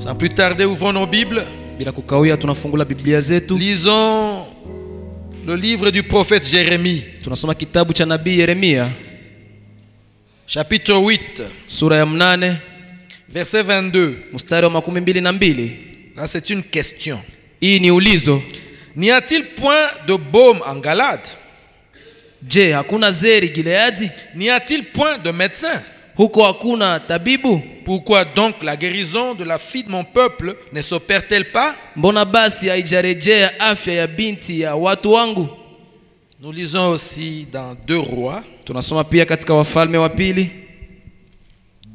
Sans plus tarder, ouvrons nos Bibles. Bila kukawia tunafungula Biblia zetu. Lisons le livre du prophète Jérémie. Tunasoma kitabu cha nabii Yeremia. Chapitre 8. Sura ya 8. Verset 22. Mstari wa 22. Là c'est une question. Hii ni ulizo. N'y a-t-il point de baume en Galade? Je, hakuna zeri Gileadi? N'y a-t-il point de médecin? Huko hakuna tabibu? Pourquoi donc la guérison de la fille de mon peuple ne s'opère-t-elle pas? Mbona basi haijarejea afya ya binti ya watu wangu? Nous lisons aussi dans 2 Rois. Tunasoma pia katika Wafalme wa Pili.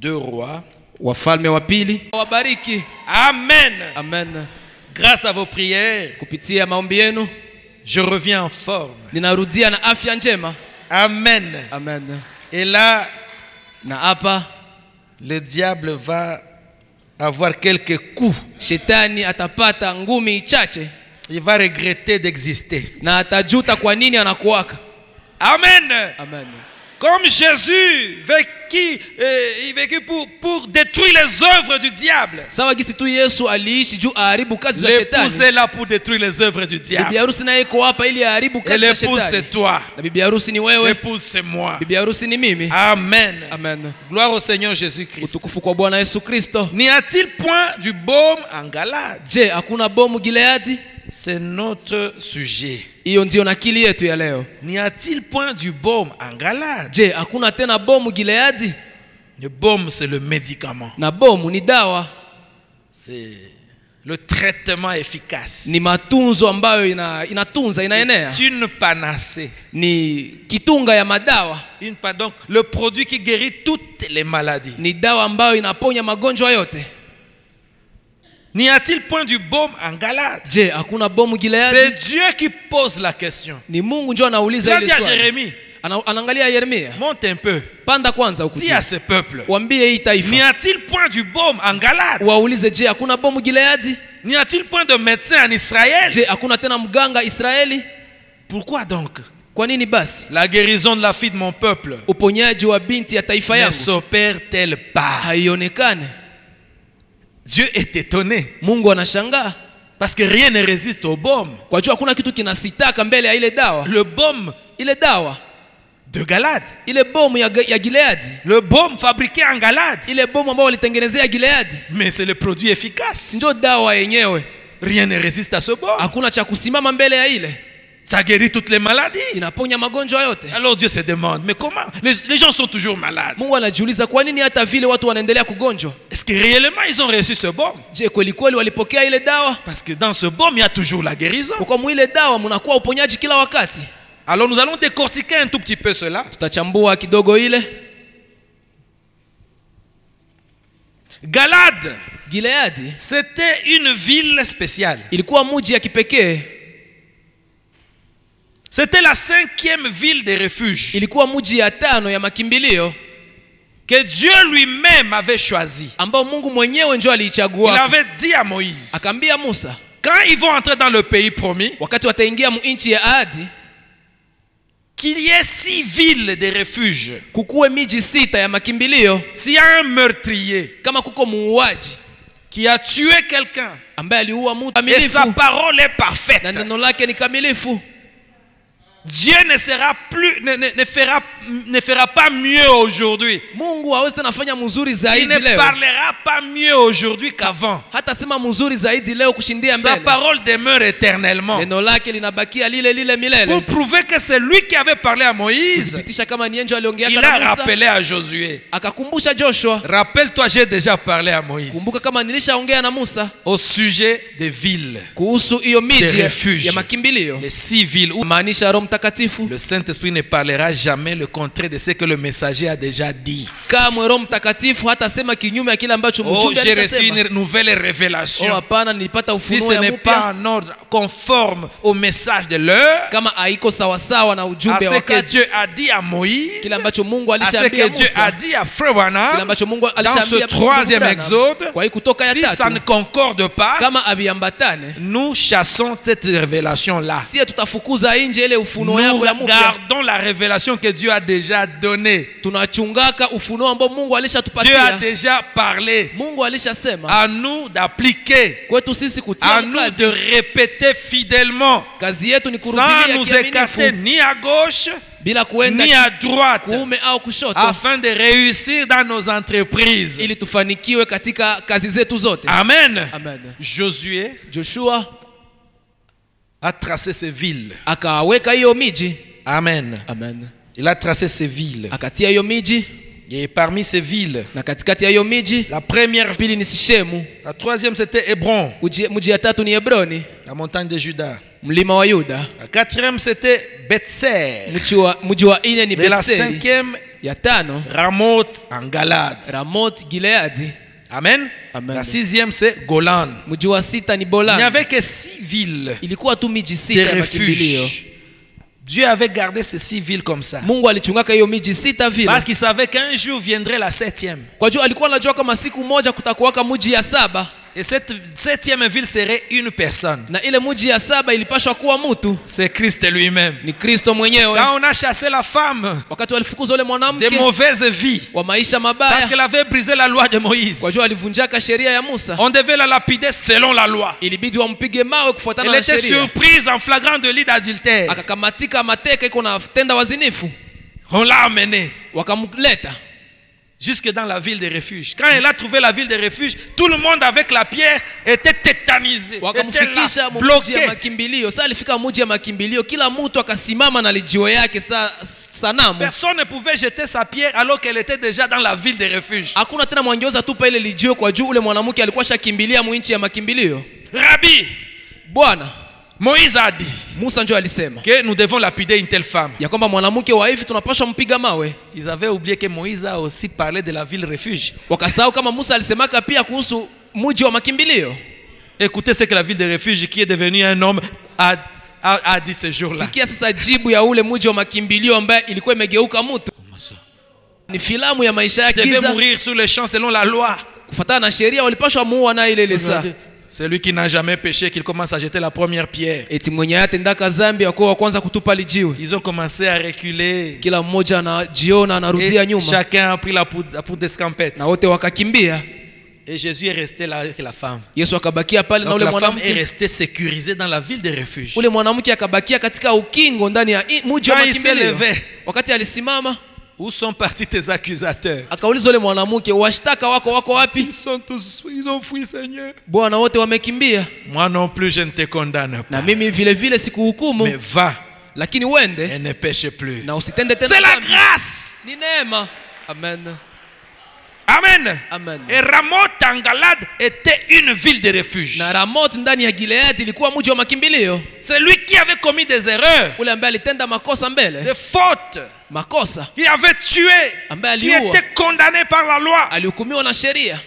2 Rois. Wafalme wa Pili. Wabariki. Amen. Amen. Grâce à vos prières, kupitia maombi yenu, je reviens en forme. Ninarudia na afya njema. Amen. Amen. Et là, na hapa le diable va avoir quelques coups. Shetani atapata ngumi chache. Il va regretter d'exister. Na atajuta kwa nini anakuwaka. Amen. Amen. Comme Jésus vécut pour détruire les œuvres du diable. Sawa gisi tu Yesu aliishi juu aharibu kazi za shetani. L'épouse est là pour détruire les œuvres du diable. Bibi harusi naye iko hapa ili aharibu kazi za shetani. L'épouse c'est toi. Na bibi harusi ni wewe. L'épouse c'est moi. Bibi harusi ni mimi. Amen. Amen. Gloire au Seigneur Jésus-Christ. Utukufu kwa Bwana Yesu Kristo. N'y a-t-il point du baume en Galade? Je, hakuna bomu Gileadi? C'est notre sujet. Hiyo ndio nakili yetu ya leo. N'y a-t-il point du baume en Galade? Je, hakuna tena bomu Gileadi? Le baume c'est le médicament. Na bomu ni dawa. C'est le traitement efficace. Ni matunzo ambayo inatunza inaenea. C'est une panacée. Ni kitunga ya madawa. Donc le produit qui guérit toutes les maladies. Ni dawa ambayo inaponya magonjwa yote. N'y a-t-il point du baume en Galade? Je, hakuna bomu Gileadi? C'est Dieu qui pose la question. Ni Mungu ndio anauliza ile swali. Il a dit à Jérémie. Anaangalia Yeremia. Monte un peu. Panda kwanza huko. Dis à ce peuple. Waambie hii taifa. N'y a-t-il point du baume en Galade? Waulize, je, hakuna bomu Gileadi? N'y a-t-il point de médecin en Israël? Je, hakuna tena mganga Israeli? Pourquoi donc? Kwa nini basi? La guérison de la fille de mon peuple. Uponyaji wa binti ya taifa yangu. Ne s'opère-t-elle pas? Haionekane. Dieu est étonné. Mungu anashangaa. Parce que rien ne résiste au baume. Kwa jua hakuna kitu kinasitaka mbele ya ile dawa. Le baume, ile dawa de Galade. Ile bomu ya Gileadi. Le baume fabriqué en Galade. Ile bomu ambayo walitengenezea Gileadi. Mais c'est le produit efficace. Ndio dawa yenyewe. Rien ne résiste à ce baume. Hakuna cha kusimama mbele ya ile. Ça guérit toutes les maladies. Inaponya magonjwa yote. Alors Dieu se demande, mais comment les gens sont toujours malades? Mungu anajiuliza kwa nini hata vile watu wanaendelea kugonjwa? Est-ce que réellement ils ont reçu ce baume? Je, kweli kweli walipokea ile dawa? Parce que dans ce baume il y a toujours la guérison. Kwa mwile dawa mnakuwa uponyaji kila wakati. Alors nous allons décortiquer un tout petit peu cela. Tutachambua kidogo ile. Galade, Gileadi, c'était une ville spéciale. Ilikuwa mji ya kipekee. C'était la 5e ville de refuge. Ilikuwa mji ya 5 ya makimbilio que Dieu lui-même avait choisi. Ambao Mungu mwenyewe ndio aliichagua. Il avait dit à Moïse. Akaambia Musa, quand ils vont entrer dans le pays promis, wakati wataingia nchi ya ahadi, qu'il y ait 6 villes de refuge. Kukuwe miji 6 ya makimbilio. S'il y a un meurtrier, kama kuko muuaji qui a tué quelqu'un, ambaye aliua mtu, et sa parole est parfaite, na neno lake ni kamilifu, Dieu ne fera pas mieux aujourd'hui. Mungu hawezi tena fanya mzuri zaidi leo. Il ne parlera pas mieux aujourd'hui qu'avant. Hata sema mzuri zaidi leo kushindia mbele. Sa parole demeure éternellement. Neno lake linabakia lile milele. Pour prouver que c'est lui qui avait parlé à Moïse. Kama ni aliongea il a rappelé à Josué. Akakumbusha Joshua. Rappelle-toi, j'ai déjà parlé à Moïse. Kumbuka kama nilishaongea na Musa. Au sujet des villes. Kuhusu hiyo miji ya makimbilio. Les 6 villes où maanisha Roho Mtakatifu. Le Saint-Esprit ne parlera jamais le contraire de ce que le messager a déjà dit. Kamwe Roho Mtakatifu hata sema kinyume ya kile ambacho mjumbe alishasema. J'ai reçu une nouvelle révélation. Hapana, nilipata ufunuo ya mpya. Si ce n'est pas en ordre conforme au message de l'heure, kama haiko sawa sawa na ujumbe wa wakati. Ce que Dieu a dit à Moïse, kile ambacho Mungu alishaambia Musa, ce que Dieu a dit à Frère Branham, kile ambacho Mungu dans alishaambia ce 3e exode, kwa hiyo kutoka ya 3, si ça ne concorde pas, kama abiambatane, nous chassons cette révélation là. Si tutafukuza nje ile ufunuo mafunuo yako ya mpya. Gardons la révélation que Dieu a déjà donnée. Tunachungaka ufunuo ambao Mungu Dieu a alishatupatia. déjà parlé. Mungu alishasema. À nous d'appliquer. Kwetu sisi À kutia nous kazi. de répéter fidèlement. Kazi yetu ni Sans kurudilia nous écarter kiaminifu ni à gauche bila kuenda ni à droite. kuume au kushoto, Afin de réussir dans nos entreprises. ili tufanikiwe katika kazi zetu zote. Amen. Amen. Josué Joshua a tracé ces villes. akaweka hiyo miji. Amen. Amen. Il a tracé ces villes. Akatia hiyo miji, Et parmi ces villes, na katikati ya hiyo miji la première, pili ni Sishemu, la troisième c'était Hébron, mji ya tatu ni Hebroni, la montagne de Juda. mlima wa Yuda. La quatrième c'était Bethser. Mji wa ine ni Et la Bethseli. cinquième, Ya tano Ramoth en Galade. Ramoth Gileadi. Amen. Amen. La sixième c'est Golan. Mji wa sita ni Il n'y Bolan. avait que 6 villes Ilikuwa tu miji de sita ya makimbilio. refuge. Dieu avait gardé ces 6 villes comme ça. Mungu alichungaka hiyo miji sita vile. Parce qu'il savait qu'un jour viendrait la 7e. Kwa jua alikuwa anajua kama siku moja kutakuwaka mji ya saba, Et cette 7e ville serait une personne. na ile mji ya saba ilipashwa kuwa mtu. C'est Christ lui-même. Ni Kristo mwenyewe. Quand on a chassé la femme Wakati walifukuza ule de mwanamke mauvaise vie, wa maisha parce mabaya, qu'elle avait brisé la loi de Moïse, kwa jua alivunjaka sheria ya Musa, on devait la lapider selon la loi. ilibidi wampige mawe kufuatana Elle na était sheria. surprise en flagrant délit d'adultère. Akakamatika mateka iko na tenda wazinifu, On l'a amenée wakamleta jusque dans la ville de refuge. Quand elle a trouvé la ville de refuge, tout le monde avec la pierre était tétanisé, était wakamfikisha là, mji ya bloqué. makimbilio. Sasa alifika mji ya makimbilio, kila mtu akasimama na lijio yake sanamu. Personne ne pouvait jeter sa pierre alors qu'elle était déjà dans la ville de refuge. Hakuna tena mwangeweza tupa ile lijio, kwa juu ule mwanamke alikuwa shakimbilia mwinchi ya makimbilio. Rabbi, Bwana Moïse a dit Musa ndio alisema que nous devons lapider une telle femme. ya kwamba mwanamke wa hivi tunapaswa mpiga mawe. Ils avaient oublié que Moïse a aussi parlé de la ville refuge. Wakasahau kama Musa alisemaka pia kuhusu mji wa makimbilio. Écoutez ce que la ville de refuge qui est devenue un homme a dit ce jour-là. Sikia sasa jibu ya ule mji wa makimbilio ambaye ilikuwa imegeuka mtu. Ni filamu ya maisha ya Il devait giza. mourir sur le champ selon la loi. Kufuatana na sheria walipaswa muua na ile saa. Celui qui n'a jamais péché, qu'il commence à jeter la première pierre. Eti mwenye atendaka dhambi akuwa wa kwanza kutupa lijiwe. Ils ont commencé à reculer. Kila mmoja anajiona anarudia Et nyuma. chacun a pris la poudre d'escampette. Na wote wakakimbia. Et Jésus est resté là avec la femme. Yesu akabakia pale na Donc ule la femme est mwanamke. restée sécurisée dans la ville de refuge. Ule mwanamke akabakia katika ukingo ndani ya mji wa Quand il s'est makimbilio. levé, Wakati alisimama où sont partis tes accusateurs? akauliza ule mwanamke, washtaka wako wapi? Ils ont fui, Seigneur. Bwana, wote wamekimbia. Moi non plus, je ne te condamne pas. Na mimi vile vile sikuhukumu, Mais va lakini uende et ne pêche plus. na usitende tena C'est la dhambi. grâce. Ni neema. Amen. Amen. Amen. Et Ramoth en Galade était une ville de refuge. Na Ramoth ndani ya Gileadi ilikuwa mji wa makimbilio. C'est lui qui avait commis des erreurs, Ule ambaye alitenda makosa mbele, des fautes, makosa qui avait tué, ambaye qui aliua, était condamné par la loi. alihukumiwa na sheria.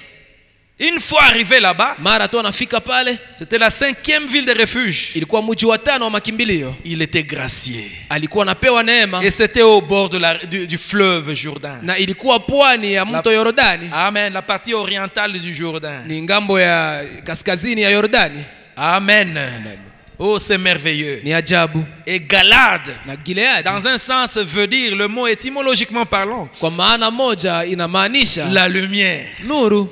Une fois arrivé là-bas, Mara tu anafika pale, c'était la 5e ville de refuge. ilikuwa mji wa tano wa makimbilio. Il était gracié. Alikuwa anapewa neema Et c'était au bord de du fleuve Jourdain. na ilikuwa pwani ya mto Yordani. Amen. La partie orientale du Jourdain. Ni ngambo ya kaskazini ya Yordani. Amen. Oh, c'est merveilleux. Ni ajabu. Et Galade, Na Gileadi dans un sens, veut dire, le mot étymologiquement parlant, kwa maana moja inamaanisha la lumière. nuru,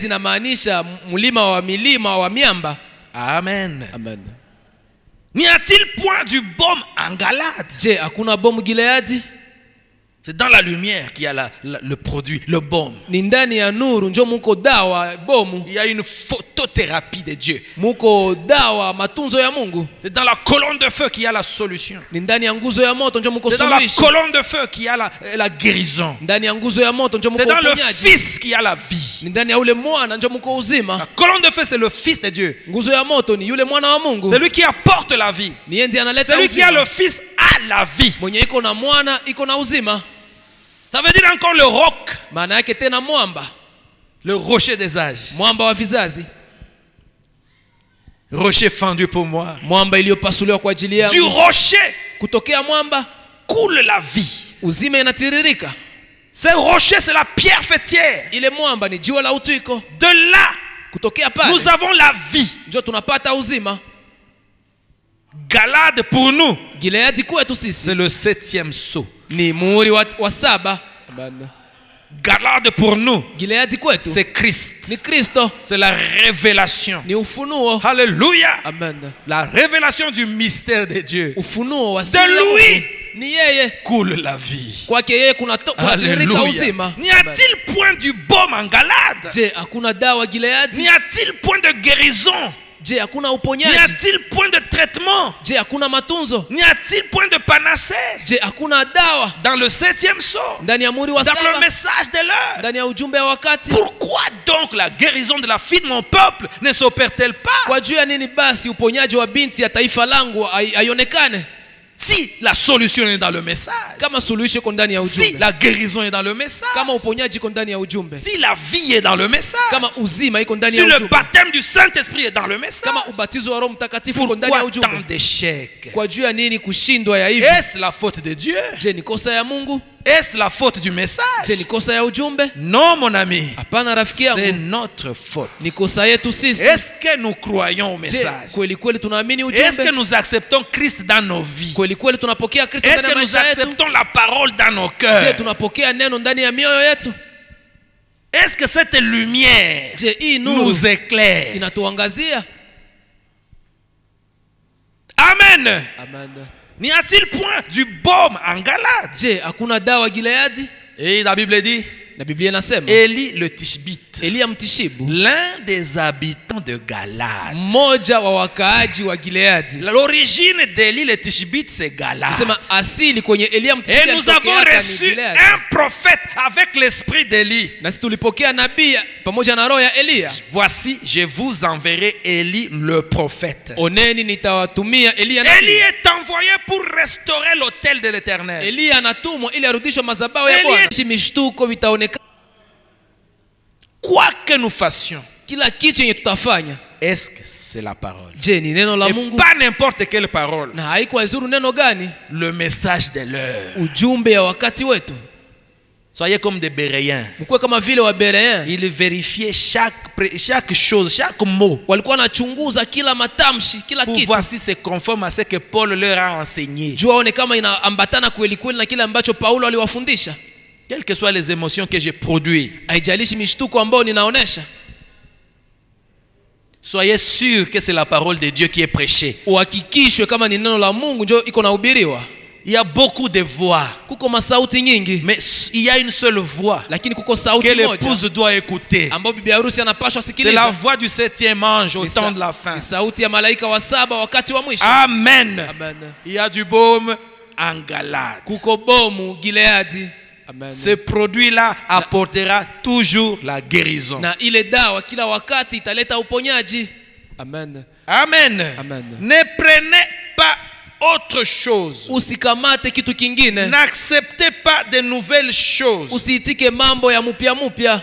inamaanisha mlima wa milima wa miamba. Amen. Amen. N'y a-t-il point du baume en Galade? Je, hakuna bomu Gileadi? C'est dans la lumière qu'il y a le produit, le baume. Ni ndani ya nuru njo muko dawa bomu. Il y a une photothérapie de Dieu. Muko dawa matunzo ya Mungu. C'est dans la colonne de feu qu'il y a la solution. Ni ndani ya nguzo ya moto njo muko C'est dans la suluhisho. colonne de feu qu'il y a la guérison. Ndani ya nguzo ya moto njo muko C'est dans le uponyaji. Fils qu'il y a la vie. Ni ndani ya ule mwana njo muko uzima. La colonne de feu, c'est le Fils de Dieu. Nguzo ya moto ni yule mwana wa Mungu. C'est lui qui apporte la vie. Ni yeye ndiye analeta Celui qui a uzima. le Fils a la vie. Mwenye iko na mwana iko na uzima. Ça veut dire encore le roc, Maana yake tena mwamba, le rocher des âges. mwamba wa vizazi, Rocher fendu pour moi. mwamba iliyopasuliwa kwa ajili Du yangu. rocher Kutokea mwamba coule la vie. uzima inatiririka. Ce rocher, c'est la pierre fêtière. Ile mwamba ni jiwe la utwiko. De là, Kutokea pale nous avons la vie. ndio tunapata uzima. Galade pour nous, Gileadi kwetu c'est sisi le 7e sceau. ni muhuri wa saba. Amen. Galade pour nous, Gileadi kwetu c'est Christ. ni Kristo, C'est la révélation. ni ufunuo. Alléluia. Amen. La révélation du mystère de Dieu. Ufunuo wa De siri ya lui Mungu. Ni yeye, coule la vie. kwake yeye kunatiririka Alléluia. uzima. N'y a-t-il point du baume en Galade? Je, hakuna dawa Gileadi? N'y a-t-il point de guérison? Je, hakuna N'y uponyaji? a-t-il point de traitement? Je, hakuna matunzo? N'y a-t-il point de panacée? Je, hakuna dawa Dans le 7e sceau, ndani ya muhuri wa dans le saba, message de l'heure. ndani ya ujumbe wa wakati? Pourquoi donc la guérison de la fille de mon peuple ne s'opère-t-elle pas? Kwa juu ya nini basi uponyaji wa binti ya taifa langu haionekane? Si la solution est dans le message, Kama suluhisho iko ndani ya si ujumbe, la guérison est dans le message, kama uponyaji iko ndani ya ujumbe, si la vie est dans le message, kama uzima iko ndani si ya le ujumbe, baptême du Saint-Esprit est dans le message, kama ubatizo wa Roho Mtakatifu iko ndani ya pourquoi tant ujumbe, d'échecs? kwa juu ya nini kushindwa ya hivi? Est-ce la faute de Dieu? Je, ni kosa ya Mungu? Est-ce la faute du message? Je, ni kosa ya ujumbe? Non, mon ami. Hapana rafiki C'est yangu, notre faute. ni kosa yetu sisi. Est-ce que nous croyons au Je, message? kweli kweli tunaamini Est-ce que ujumbe? nous acceptons Christ dans nos vies? Kweli kweli tunapokea Kristo Est-ce ndani ya que nous maisha yetu? acceptons la parole dans nos Je, cœurs? tunapokea neno ndani ya mioyo yetu? Est-ce que cette lumière Je, hii nuru nous éclaire? inatuangazia? Amen. Amen. N'y a-t-il point du baume en Galade? Je, hakuna dawa Gileadi? Et la Bible dit, Na Biblia inasema Élie le Tishbite, Eliya Mtishibu, l'un des habitants de Galade. mmoja wa wakaaji wa Gileadi. L'origine d'Élie le Tishbite, c'est Galade. Nasema asili kwenye Eliya Mtishibu Et nous avons alitokea ni reçu Gileadi. un prophète avec l'esprit d'Élie. Na sisi tulipokea nabii pamoja na roho ya Eliya. Voici, je vous enverrai Élie le prophète. Oneni nitawatumia Eliya Élie nabii. est envoyé pour restaurer l'autel de l'Éternel. Eliya anatumwa ili arudishwe madhabahu ya Eliya- Bwana. Mishtuko vitaonekana. Quoi que nous fassions, Kila kitu yenye tutafanya, est-ce que c'est la parole? je, ni neno la Et Mungu? pas n'importe quelle parole. Na haikuwa zuru neno gani? Le message de l'heure. Ujumbe ya wakati wetu. Soyez comme des Béréens. Mkuwe kama vile wa Berean. Ils vérifiaient chaque chose, chaque mot, Walikuwa wanachunguza kila matamshi, kila pour kitu. voir si c'est conforme à ce que Paul leur a enseigné. Jua one kama inaambatana kweli kweli na kile ambacho Paulo aliwafundisha. Quelles que soient les émotions que j'ai produites, Haijalishi mishtuko ambao ninaonesha. soyez sûrs que c'est la parole de Dieu qui est prêchée. Uhakikishwe kama ni neno la Mungu ndio iko nahubiriwa. Il y a beaucoup de voix, Kuko masauti nyingi, mais il y a une seule voix lakini kuko que sauti moja l'épouse doit écouter. ambao bibi harusi anapaswa C'est la sikiliza. voix du 7e ange au Ni temps de la fin. ni sauti ya malaika wa saba wakati wa mwisho. Amen. Amen. Il y a du baume en Galade. Kuko bomu Gileadi. Amen. Ce produit-là apportera toujours la guérison. Na ile dawa kila wakati italeta uponyaji. Amen. Amen. Amen. Ne prenez pas autre chose. Usikamate kitu kingine. N'acceptez pas de nouvelles choses. Usiitike mambo ya mupya mupya.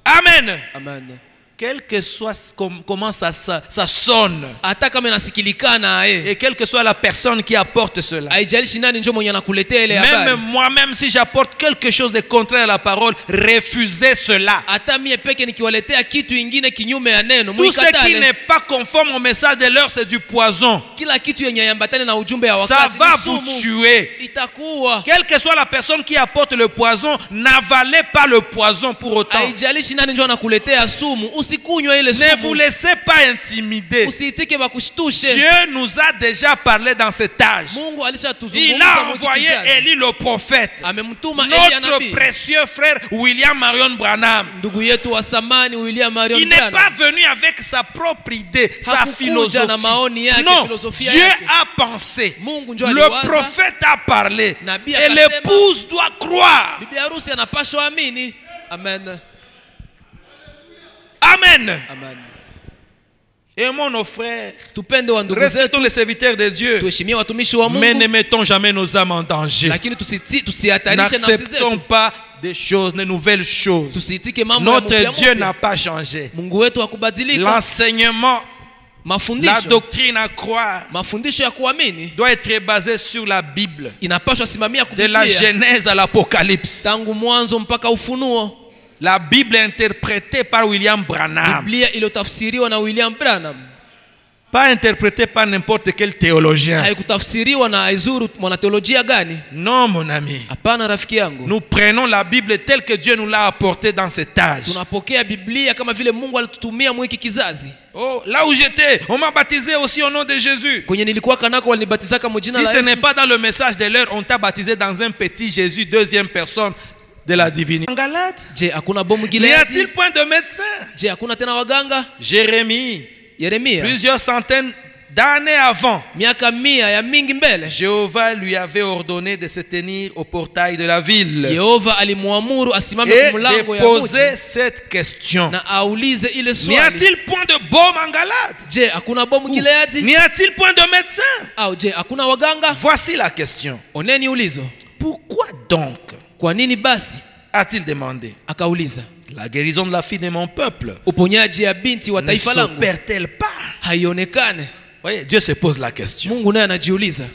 Amen. Amen. Quel que soit comment ça sonne, Hata kama inasikilikana et quelle que soit la personne qui apporte cela, haijalishi nani ndio mwenye anakuletea ile même habari. moi-même, si j'apporte quelque chose de contraire à la parole, refusez cela. Hata mie peke nikiwaletea kitu ingine kinyume ya neno, Tout ce qui muikatale. n'est pas conforme au message de l'heure, c'est du poison. Kila kitu yenye yambatane na ujumbe ya Ça wakati va ni vous sumu. tuer. Itakuwa. Quelle que soit la personne qui apporte le poison, n'avalez pas le poison pour autant. Haijalishi nani ndio anakuletea sumu, usikunywe ile Ne vous sumu. laissez pas intimider. Usiitike bakushtushe. Dieu nous a déjà parlé dans cet âge. Mungu Il alishatuzungumza a mwiki envoyé kizazi. Élie le prophète, Amemtuma Eliya notre nabii. précieux frère William Marion Branham. Ndugu yetu wa samani William Marion Il n'est pas Branham. venu avec sa propre idée, sa Hakukuja philosophie. na maoni yake, Non, filosofia Dieu yake. a pensé. Mungu ndio Le aliwaza. prophète a parlé. Nabii Et akasema. l'épouse doit croire. Bibi harusi anapaswa amini. Amen. Amen. Amen. Aimons nos frères. Tupende wa ndugu zetu, Respectons les serviteurs de Dieu. tuheshimie watumishi wa Mais ne Mungu, mettons jamais nos âmes en danger. lakini tusihatarishe nafsi N'acceptons zetu. pas des choses, de nouvelles choses. Tusiitike mambo ya Notre mpya Dieu mpya. n'a pas changé. Mungu wetu hakubadilika. L'enseignement, la Mafundisho, doctrine à croire mafundisho ya kuamini doit être basé sur la Bible. inapaswa simamia De la Biblia Genèse à l'Apocalypse. tangu mwanzo mpaka Ufunuo. La Bible interprétée par William Branham. Biblia iliyotafsiriwa na William Branham. Pas interprété par n'importe quel théologien. haikutafsiriwa na aizuru mwanateolojia gani. Non, mon ami. Hapana rafiki yangu. Nous prenons la Bible telle que Dieu nous l'a apportée dans cet âge. Tunapokea Biblia kama vile Mungu alitutumia mwiki kizazi. Oh, là où j'étais, on m'a baptisé aussi au nom de Jésus. Kwenye nilikuwa kanako walinibatizaka mjina Si la ce Yesu. n'est pas dans le message de l'heure, on t'a baptisé dans un petit Jésus, deuxième personne de la divinité. En Galate, Je, hakuna bomu n'y a-t-il Gileadi? point de médecin? Je, hakuna tena waganga? Jérémie, Yeremia plusieurs centaines d'années avant, miaka 100 ya mingi mbele, Jéhovah lui avait ordonné de se tenir au portail de la ville Yehova alimuamuru asimame et kwa mlango de ya poser mji cette question. na aulize ile N'y swali. a-t-il point de baume en Galate? Je, hakuna bomu Gileadi? N'y a-t-il point de médecin? Au je, hakuna waganga? Voici la question. Oneni ulizo. Pourquoi donc, Kwa nini basi? a-t-il demandé, Akauliza, la guérison de la fille de mon peuple uponyaji ya binti wa ne taifa langu s'opère-t-elle pas? haionekane? Voyez, Dieu se pose la question. Mungu naye anajiuliza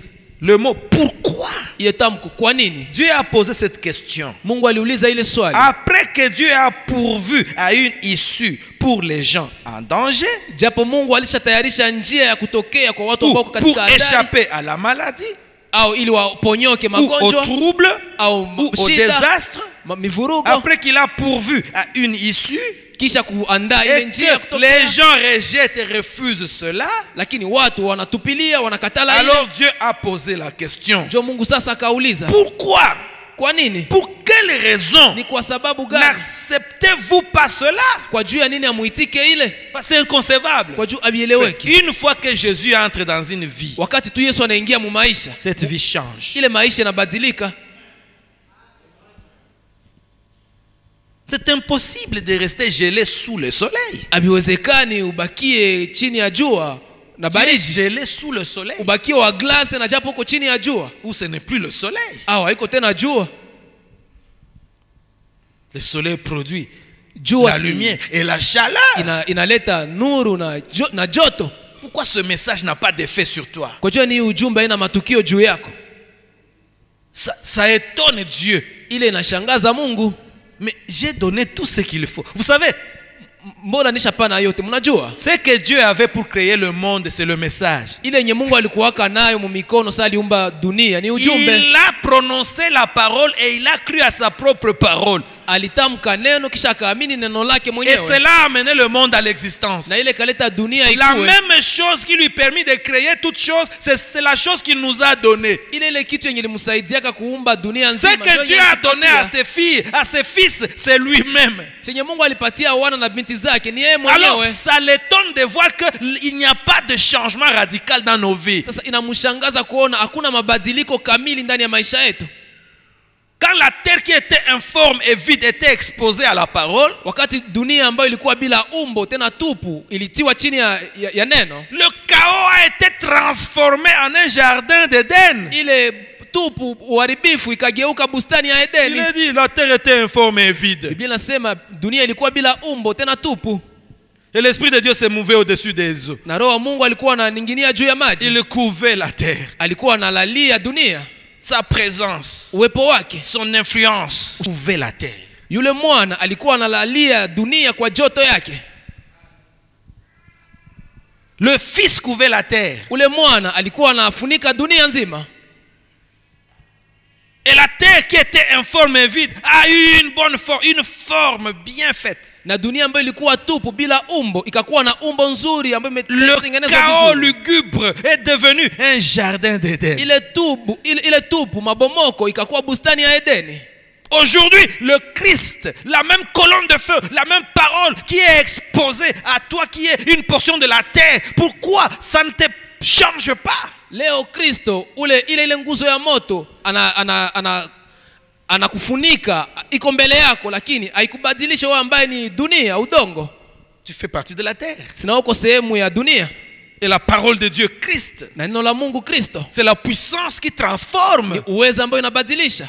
Le mot pourquoi? ile tamko, kwa nini? Dieu a posé cette question Mungu aliuliza ile swali après que Dieu a pourvu à une issue pour les gens en danger japo Mungu alishatayarisha njia ya kutokea kwa watu ou ambao pour katika hatari, échapper à la maladie au ili waponyoke ou au magonjwa trouble au ou au shida, désastre. mivurugo, Après qu'il a pourvu à une issue kisha kuandaa ile et njia ya que les kutokea, gens rejettent et refusent cela, lakini watu wanatupilia wanakatala ile. alors Dieu a posé la question. Ndio Mungu sasa akauliza, Pourquoi? kwa nini? Pour quelle raison Ni kwa sababu gani? n'acceptez-vous pas cela? Kwa juu ya nini amuitike ile? C'est inconcevable. Kwa juu abieleweki. Une fois que Jésus entre dans une vie, Wakati tu Yesu anaingia mu maisha, cette vie change. ile maisha yanabadilika. C'est impossible de rester gelé sous le soleil. Abiwezekani ubakie chini ya jua na Tu es baridi, gelé sous le soleil ubakie wa glasi na japo uko chini ya jua, ou ce n'est plus le soleil. au haiko tena jua. Le soleil produit Jua la si lumière et la chaleur. inaleta nuru na joto. Pourquoi ce message n'a pas d'effet sur toi? Kwa jua ni ujumbe ina matukio juu yako, Ça étonne Dieu. ile inashangaza Mungu. Mais j'ai donné tout ce qu'il faut. Vous savez, Mbona nishapana yote? Mnajua ce que Dieu avait pour créer le monde, c'est le message. ile yenye Mungu alikuwaka nayo mu mikono sasa aliumba dunia ni ujumbe. Il a prononcé la parole et il a cru à sa propre parole. Alitamka neno kisha akaamini neno lake Et mwenyewe, cela a amené le monde à l'existence. na ile kaleta dunia La ikuwe. même chose qui lui permet de créer toutes choses, c'est la chose qu'il nous a donnée. Ile kitu yenye limsaidiaka kuumba dunia Ce nzima que ndio Dieu yenye a donné à alipatia. ses filles, à ses fils, c'est lui-même. Chenye Mungu alipatia wana na binti zake ni yeye Alors, mwenyewe. ça l'étonne de voir qu'il n'y a pas de changement radical dans nos vies. Sasa inamshangaza kuona hakuna mabadiliko kamili ndani ya maisha yetu. Quand la terre qui était informe et vide était exposée à la parole, Wakati dunia ambayo ilikuwa bila umbo tena tupu ilitiwa chini ya neno, le chaos a été transformé en un jardin d'Éden. ile tupu uharibifu ikageuka bustani ya Il Edeni. a dit, la terre était informe et vide. Biblia inasema dunia ilikuwa bila umbo tena tupu, Et l'Esprit de Dieu se mouvait au-dessus des eaux. na roho wa Mungu alikuwa ananinginia juu ya maji, Il couvait la terre. alikuwa analalia dunia. Sa présence, Uwepo wake, son influence couvait la terre. yule mwana alikuwa analalia dunia kwa joto yake. Le Fils couvait la terre. Ule mwana alikuwa anafunika dunia nzima, Et la terre qui était informe et vide a eu une bonne forme, une forme bien faite. na dunia ambayo ilikuwa tupu bila umbo ikakuwa na umbo nzuri ambayo Le imetengenezwa chaos vizuri. lugubre est devenu un jardin d'Éden. Ile tupu mabomoko ikakuwa bustani ya Edeni. Aujourd'hui, le Christ, la même colonne de feu, la même parole qui est exposée à toi qui est une portion de la terre, pourquoi ça ne te change pas? Leo Kristo ile nguzo ya moto anakufunika iko mbele yako, lakini haikubadilisha wewe ambaye ni dunia udongo. Tu fais partie de la terre. Sina uko sehemu ya dunia, Et la parole de Dieu, Christ, na neno la Mungu Kristo c'est la puissance qui transforme. ni uwezo ambao inabadilisha.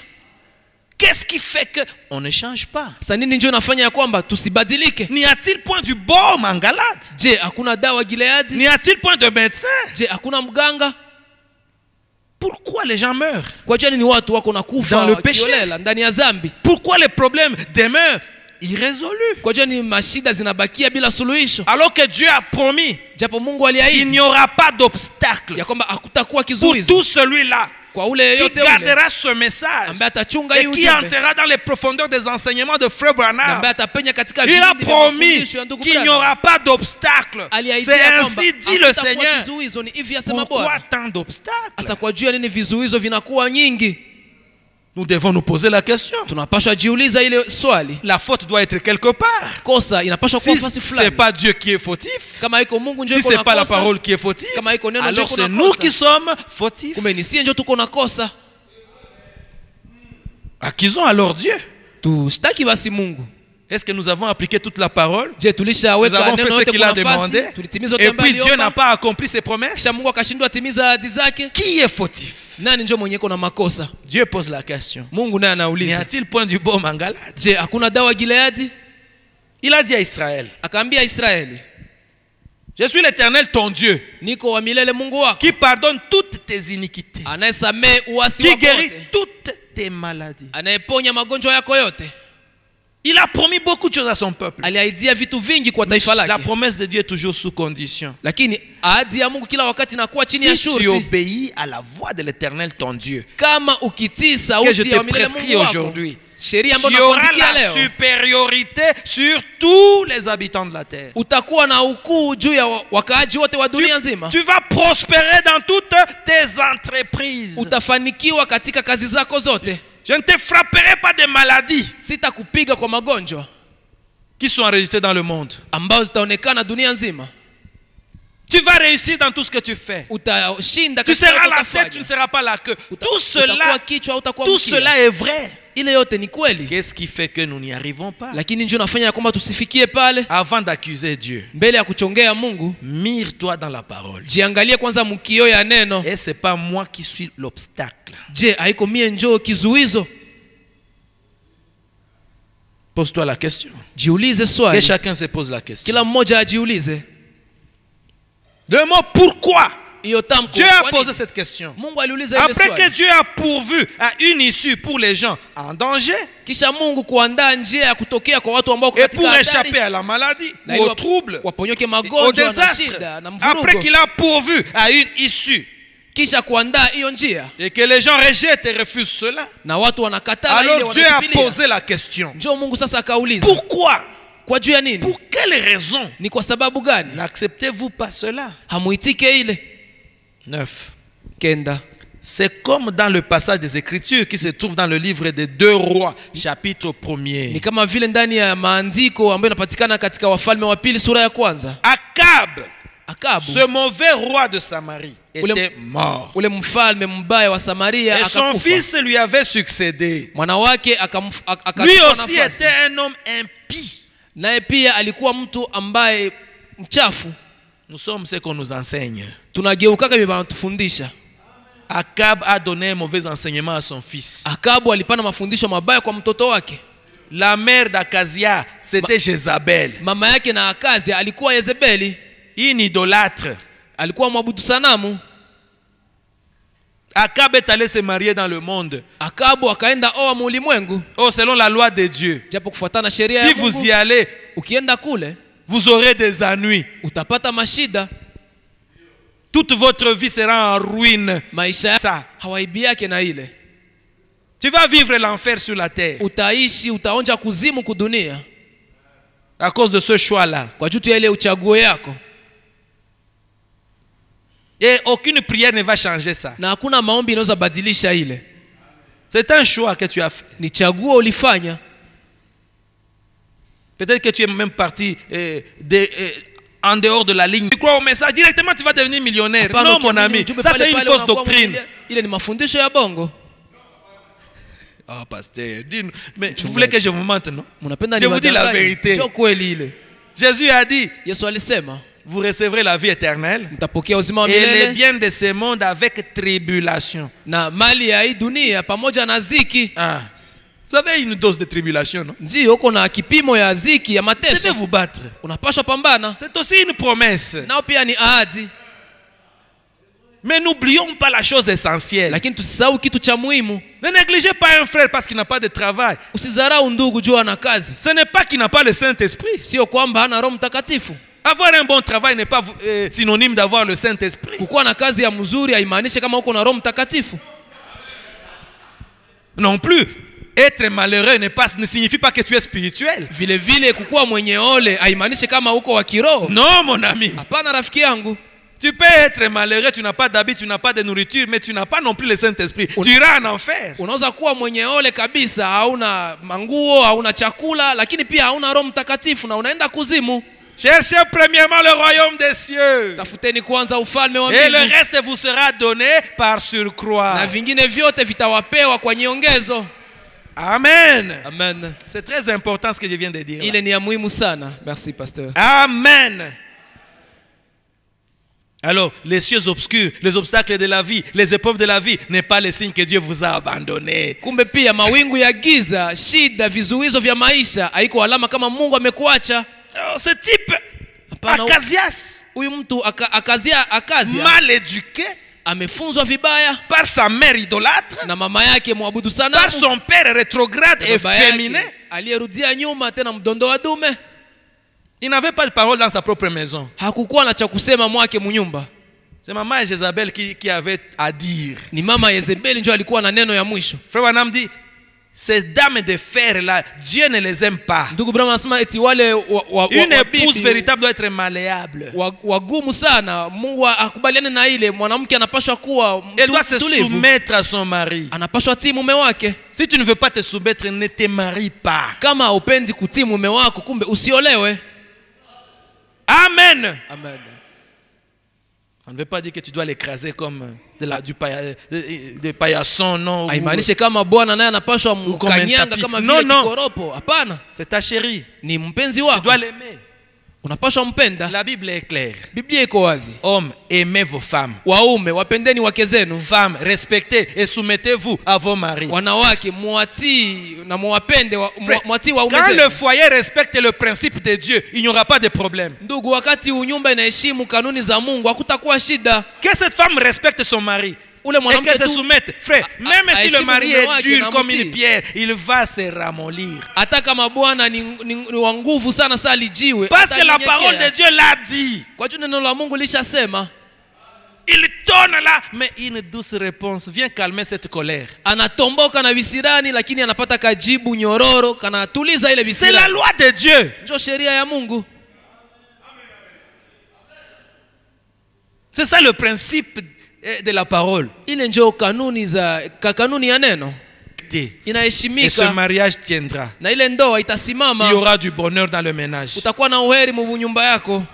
Qu'est-ce qui fait que on ne change pas? Sasa nini ndio inafanya ya kwamba tusibadilike? N'y a-t-il point du baume en Galate? Je, hakuna dawa Gileadi? N'y a-t-il point de médecin? Je, hakuna mganga? Pourquoi les gens meurent? Kwa nini watu wako Dans nakufa le péché. wakiolela ndani ya dhambi? Pourquoi les problèmes demeurent irrésolu. Kwa hiyo ni mashida zinabakia bila suluhisho. Alors que Dieu a promis Japo Mungu qu'il aliahidi n'y aura pas d'obstacle ya kwamba hakutakuwa pour kizuizi tout celui-là kwa ule qui yeyote ule gardera ce message ambaye atachunga et hii qui ujumbe entrera dans les profondeurs des enseignements de Frère na Branham. ambaye atapenya katika Il a vilindi vya promis mafundisho ya ndugu qu'il n'y Branham. aura pas d'obstacle. Aliahidia C'est kwamba ainsi dit le hakutakuwa Seigneur. kizuizo, ni hivi yasema Pourquoi Bwana. tant d'obstacles? Sasa kwa juu ya nini vizuizo vinakuwa nyingi? Nous devons nous poser la question. Tunapaswa jiuliza ile swali. La faute doit être quelque part. Kosa inapaswa Si kuwa fasi ce n'est fulani. pas Dieu qui est fautif, Kama iko Mungu ndio si iko ce na n'est pas la kosa, parole qui est fautive, kama iko neno ndio alors iko c'est na nous kosa. qui sommes fautifs. Kumbe ni sie ndio tuko na kosa. Accusons alors Dieu. Tushtaki basi Mungu. Est-ce que nous avons appliqué toute la parole? Je Nous tulishaweka avons fait neno ce yote qu'il kwa a demandé. nafasi, tulitimiza yote Et ambayo puis Dieu n'a aliomba. pas accompli ses promesses. Kisha Mungu akashindwa atimiza ahadi zake. Qui est fautif? Nani ndio mwenye iko na makosa? Dieu pose la question. Mungu naye N'y anauliza. a-t-il point du baume en Galate? Je, hakuna dawa Gileadi? Il a dit à Israël, Akaambia Israeli, je suis l'Éternel ton Dieu, niko wa milele Mungu wako, qui pardonne toutes tes iniquités, anayesamehe uasi qui wako guérit wote, toutes tes maladies. anayeponya magonjwa yako yote. Il a promis beaucoup de choses à son peuple. Aliahidia vitu vingi kwa taifa La lake. promesse de Dieu est toujours sous condition. Lakini ahadi ya Mungu kila wakati inakuwa chini ya Si tu shurti. obéis à la voix de l'Éternel ton Dieu, Kama ukitii que je sauti te ya milele prescris Mungu wako, aujourd'hui, sheria tu ambayo auras nakuandikia la leo, supériorité sur tous les habitants de la terre. utakuwa na ukuu juu ya wakaaji wote wa dunia nzima. Tu vas prospérer dans toutes tes entreprises. Utafanikiwa katika kazi zako zote. Je ne te frapperai pas des maladies Sitakupiga kwa magonjwa qui sont enregistrées dans le monde. ambazo zitaonekana dunia nzima. Tu vas réussir dans tout ce que tu fais. Utashinda Tu katika seras yote la tête, utafanya. tu ne seras pas la queue. Tout Utakuwa kichwa, utakuwa tout mkia. cela est vrai. Ile yote ni kweli. Qu'est-ce qui fait que nous n'y arrivons pas? Lakini ndio nafanya ya kwamba tusifikie pale. Avant d'accuser Dieu, Mbele ya kuchongea Mungu, mire-toi dans la parole. jiangalie kwanza mkio ya neno. Et c'est pas moi qui suis l'obstacle. Je, haiko mie njoo kizuizo? Pose-toi la question. Jiulize Que swali. chacun se pose la question. Kila mmoja ajiulize. Le mot pourquoi? Hiyo tamko. Dieu a Kwa posé nini? cette question. Mungu aliuliza ile Après que swali. Dieu a pourvu à une issue pour les gens en danger Kisha Mungu kuandaa njia ya kutokea kwa watu ambao et katika pour hatari échapper à la maladie na ou ili au trouble, waponyoke au magonjwa na désastre, shida na après mvurugo. qu'il a pourvu à une issue Kisha kuandaa hiyo njia et que les gens rejettent et refusent cela, na watu wanakataa ile alors Dieu a wanakipilia. posé la question. Njoo Mungu sasa akauliza. Pourquoi? Kwa juu ya nini? Pour quelle raison Ni kwa sababu gani? n'acceptez-vous pas cela? Hamuitike ile? 9. Kenda. C'est comme dans le passage des Écritures qui se trouve dans le livre des 2 Rois, chapitre 1er. Ni kama vile ndani ya maandiko ambayo inapatikana katika Wafalme wa pili sura ya kwanza. Akabu, Akabu, ce mauvais roi de Samarie, était mort. ule mfalme mbaya wa Samaria Et son akakufa. fils lui avait succédé. Mwana wake Lui akachukua aussi nafasi. était un homme impie. Naye pia alikuwa mtu ambaye mchafu. Nous sommes ce qu'on nous enseigne. Tunageukaka vile wanatufundisha. Akab a donné un mauvais enseignement à son fils. Akabu alipana mafundisho mabaya kwa mtoto wake. La mère d'Akazia, c'était Jézabel, Mama yake na Akazia alikuwa Yezebeli, une idolâtre. alikuwa mwabudu sanamu. Akab est allé se marier dans le monde. Akabu akaenda oa muulimwengu, Oh, selon la loi de Dieu. japo kufuatana sheria Si ya vous Mungu. y allez, Ukienda kule vous aurez des ennuis. utapata mashida, Toute votre vie sera en ruine. maisha Ça. hawaibi yake na ile. Tu vas vivre l'enfer sur la terre Utaishi, utaonja kuzimu kudunia à cause de ce choix-là. kwa juu ya ile uchaguo yako, Et aucune prière ne va changer ça. na hakuna maombi inaweza badilisha ile. C'est un choix que tu as fait. Ni chaguo ulifanya. Peut-être que tu es même parti en dehors de la ligne. Tu crois au message, directement tu vas devenir millionnaire. Hapana, Non, mon ukiamini ami, ujumbe ça pale c'est une pale fausse unakuwa doctrine. mwenye- Ile ni mafundisho ya bongo. Ah, pasteur, dis-nous. Mais vous voulez que je vous mente, non? Mnapenda Je vous dis la niwadanganye? vérité. Njoo kweli ile. Jésus a dit, Yesu alisema, vous recevrez la vie éternelle mtapokea uzima wa et les milele biens de ce monde avec tribulation. na mali ya hii dunia pamoja na ziki. Ah, vous avez une dose de tribulation, non? Ndio uko na kipimo ya ziki ya C'est de mateso, vous battre. unapaswa pambana. C'est aussi une promesse. Nao pia ni ahadi. Mais n'oublions pas la chose essentielle. lakini tusisahau kitu cha muhimu. Ne négligez pas un frère parce qu'il n'a pas de travail. Usidharau ndugu juu ana kazi. Ce n'est pas qu'il n'a pas le Saint-Esprit. Sio kwamba hana Roho Mtakatifu. Avoir un bon travail n'est pas synonyme d'avoir le Saint-Esprit. Kukuwa na kazi ya mzuri haimaanishi kama uko na Roho Mtakatifu. Non plus. Être malheureux ne signifie pas que tu es spirituel. Vile vile kukuwa mwenye ole haimaanishi kama uko wa kiroho. Non, mon ami. Hapana rafiki yangu. Tu peux être malheureux, tu n'as pas d'habit, tu n'as pas de nourriture, mais tu n'as pas non plus le Saint-Esprit. Tu iras en enfer. Unaweza kuwa mwenye ole kabisa, hauna manguo, hauna chakula, lakini pia hauna Roho Mtakatifu na unaenda kuzimu. Cherchez premièrement le royaume des cieux. Tafuteni kwanza ufalme wa Et le mbingu. reste vous sera donné par surcroît. Na vingine vyote vitawapewa kwa nyongezo. Amen. Amen. C'est très important ce que je viens de dire. Ile ni ya muhimu sana. Merci pasteur. Amen. Alors, les cieux obscurs, les obstacles de la vie, les épreuves de la vie n'est pas le signe que Dieu vous a abandonné. Kumbe pia mawingu ya giza, shida, vizuizo vya maisha haiko alama kama Mungu amekuacha. Ce type, Acazias, Huyu mtu Akazia mal éduqué, amefunzwa vibaya par sa mère idolâtre, na mama yake muabudu sanamu, par son père rétrograde et féminin, aliyerudia nyuma tena mdondo wa dume. il n'avait pas de parole dans sa propre maison. Hakukuwa na cha kusema mwake munyumba. C'est maman Jézabel qui avait à dire. Ni mama Yezebeli ndio alikuwa na neno ya mwisho. Frère Branham dit, ces dames de fer là, Dieu ne les aime pas. Ndugu Branham anasema eti wale une épouse véritable doit être malléable. Wagumu sana. Mungu akubaliane na ile mwanamke anapaswa kuwa elle doit se soumettre à son mari. Anapaswa tii mume wake. Si tu ne veux pas te soumettre, ne te marie pas. Kama upendi kutii mume wako, kumbe usiolewe. Amen. Amen. On ne veut pas dire que tu dois l'écraser comme des paillassons, non. Haimaanishi kama bwana naye anapaswa mkanyanga kama vile kikoropo. Hapana. C'est ta chérie. Ni mpenzi wako. Tu dois l'aimer. Unapaswa mpenda. La Bible est claire. Biblia iko wazi. Hommes, aimez vos femmes. Waume, wapendeni wake zenu. Femmes, respectez et soumettez-vous à vos maris. Wanawake, muatii na muwapende muatii waume zenu. Quand le foyer respecte le principe de Dieu, il n'y aura pas de problème. Ndugu, wakati unyumba inaheshimu kanuni za Mungu, hakutakuwa shida. Que cette femme respecte son mari. Et qu'elle se soumette. Frère, même si le mari est dur comme une pierre, il va se ramollir. Hata kama bwana ni wa nguvu sana saa lijiwe. Parce que la parole de Dieu l'a dit. Kwa juu neno la Mungu lishasema. Il tonne là, mais une douce réponse vient calmer cette colère. Anatomboka na visirani lakini anapata kajibu nyororo kanatuliza ile visirani. C'est la loi de Dieu. Ndio sheria ya Mungu. C'est ça le principe de la parole. Ile ndio kanuni ya neno. Inaheshimika. Et ce mariage tiendra. Na ile ndoa itasimama. Il y aura du bonheur dans le ménage. Utakuwa na uheri mu nyumba yako.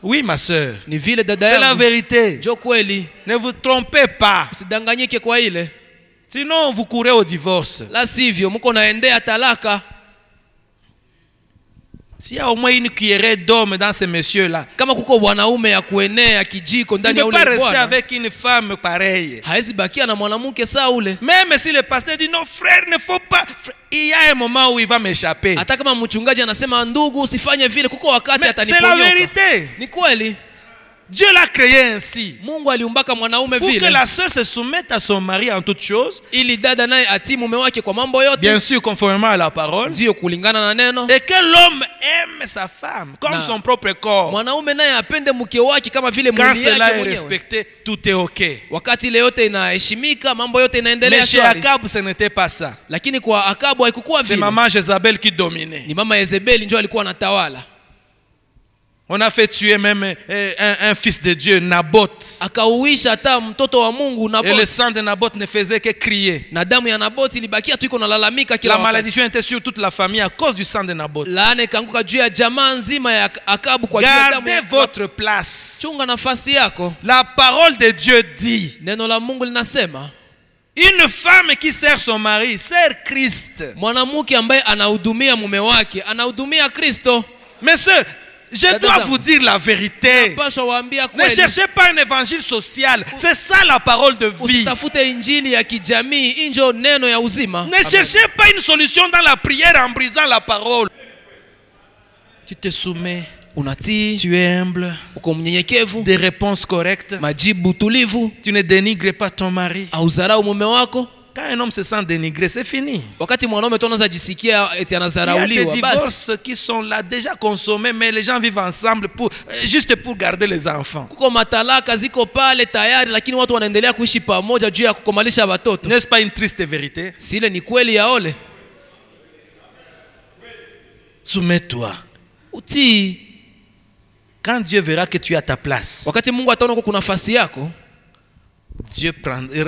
Oui, ma sœur. Ni vile dada yangu. C'est la vérité. Ndio kweli. Ne vous trompez pas. Usidanganyike kwa ile. Sinon vous courez au divorce. La sivyo mko naendea talaka. S'il y a au moins une cuillerée d'homme dans ces messieurs-là, kama kuko wanaume ya kuenea kijiko ndani ya ule bwana, il ne peut pas rester avec une femme pareille. Haezi bakia na mwanamke saa ule. Même si le pasteur dit non frère, ne faut pas, il y a un moment où il va m'échapper. Hata kama mchungaji anasema ndugu usifanye vile, kuko wakati ataniponyoka. C'est la vérité. Ni kweli. Dieu l'a créé ainsi. Mungu aliumbaka mwanaume vile. Pour que la sœur se soumette à son mari en toutes choses. Ili dada naye atii mume wake kwa mambo yote. Bien sûr conformément à la parole. Ndio kulingana na neno. Et que l'homme aime sa femme comme son propre corps. Mwanaume naye apende mke wake kama vile mwili yake mwenyewe. Quand cela est respecté, tout est OK. Wakati ile yote inaheshimika, mambo yote inaendelea. Mais chez Akab ce n'était pas ça. Lakini kwa Akabu haikuwa vile. C'est maman Jézabel qui dominait. Ni mama Yezebeli ndio alikuwa anatawala. On a fait tuer même un fils de Dieu, Naboth. Akauisha hata mtoto wa Mungu Naboth. Et le sang de Naboth ne faisait que crier. Na damu ya Naboth ilibakia tu iko nalalamika kila wakati. La malédiction était sur toute la famille à cause du sang de Naboth. Laana ikaanguka juu ya jamaa nzima ya Akabu kwa juu ya damu ya. Gardez votre place. Chunga nafasi yako. La parole de Dieu dit. Neno la Mungu linasema. Une femme qui sert son mari sert Christ. Mwanamke ambaye anahudumia mume wake anahudumia Kristo. Mes sœurs, je dois vous dire la vérité. Ne cherchez pas un évangile social. C'est ça la parole de vie. Ne cherchez pas une solution dans la prière en brisant la parole. Tu te soumets unatii, tu es humble, uko mnyenyekevu, des réponses correctes, majibu tulivu, tu ne dénigres pas ton mari. haudharau mume wako. Quand un homme se sent dénigré, c'est fini. Wakati mwanaume tu anaweza jisikia eti Il y a des anadharauliwa, basi divorces qui sont là déjà consommés, mais les gens vivent ensemble juste pour garder les enfants. kuko matalaka ziko pale tayari, lakini watu wanaendelea kuishi pamoja juu ya kukomalisha watoto. N'est-ce pas une triste vérité? Si ile ni kweli ya ole. Soumets-toi. Utii. Quand Dieu verra que tu es à ta place, Wakati Mungu ataona uko kuna nafasi yako, Dieu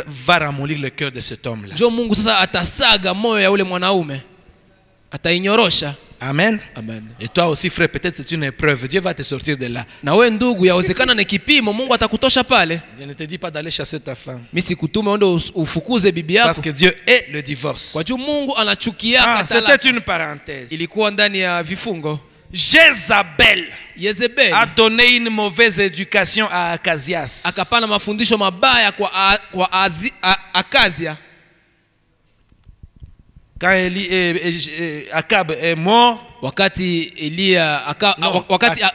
va ramollir le cœur de cet homme-là. njoo Mungu sasa atasaga moyo ya ule mwanaume, atainyorosha. Amen. Amen. Et toi aussi, frère, peut-être c'est une épreuve. Dieu va te sortir de là. Na wewe ndugu, yawezekana ni kipimo, Mungu atakutosha pale. Je ne te dis pas d'aller chasser ta femme. Mimi sikutume uende ufukuze bibi yako. Parce que Dieu est le divorce. Kwa juu Mungu anachukia talaka. C'était une parenthèse. Ilikuwa ndani ya vifungo. Jézabel a donné une mauvaise éducation à Achazias. Akapana mafundisho mabaya kwa Akazia. Quand Akab est mort, wakati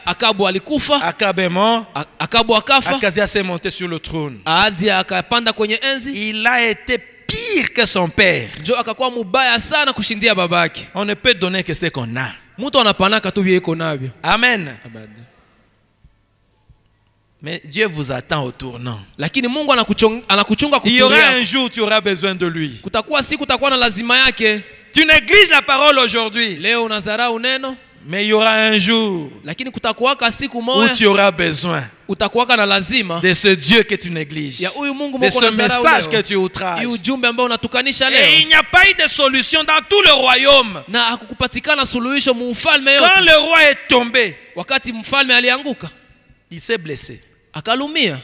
Akabu alikufa, Akab est mort, Akabu akafa, Achazias est monté sur le trône. Ahazia akapanda kwenye enzi. Il a été pire que son père. Ndio akakuwa mubaya sana kushindia babake. On ne peut donner que ce qu'on a. Mtu anapanaka tu vile iko navyo. Amen. Amen. Mais Dieu vous attend au tournant. Lakini Mungu anakuchunga Il y aura un jour où tu auras besoin de lui. Kutakuwa siku utakuwa na lazima yake. Tu négliges la parole aujourd'hui. Leo unadharau neno. Mais il y aura un jour lakini kutakuwaka siku où moja tu auras besoin utakuwaka na lazima de ce Dieu que tu négliges, ya huyu Mungu de mko ce unadharau message leo. que tu outrages. Hii ujumbe ambao unatukanisha Et leo. il n'y a pas eu de solution dans tout le royaume. Na hakukupatikana suluhisho mufalme Quand yote. le roi est tombé, Wakati mfalme alianguka, il s'est blessé. akalumia.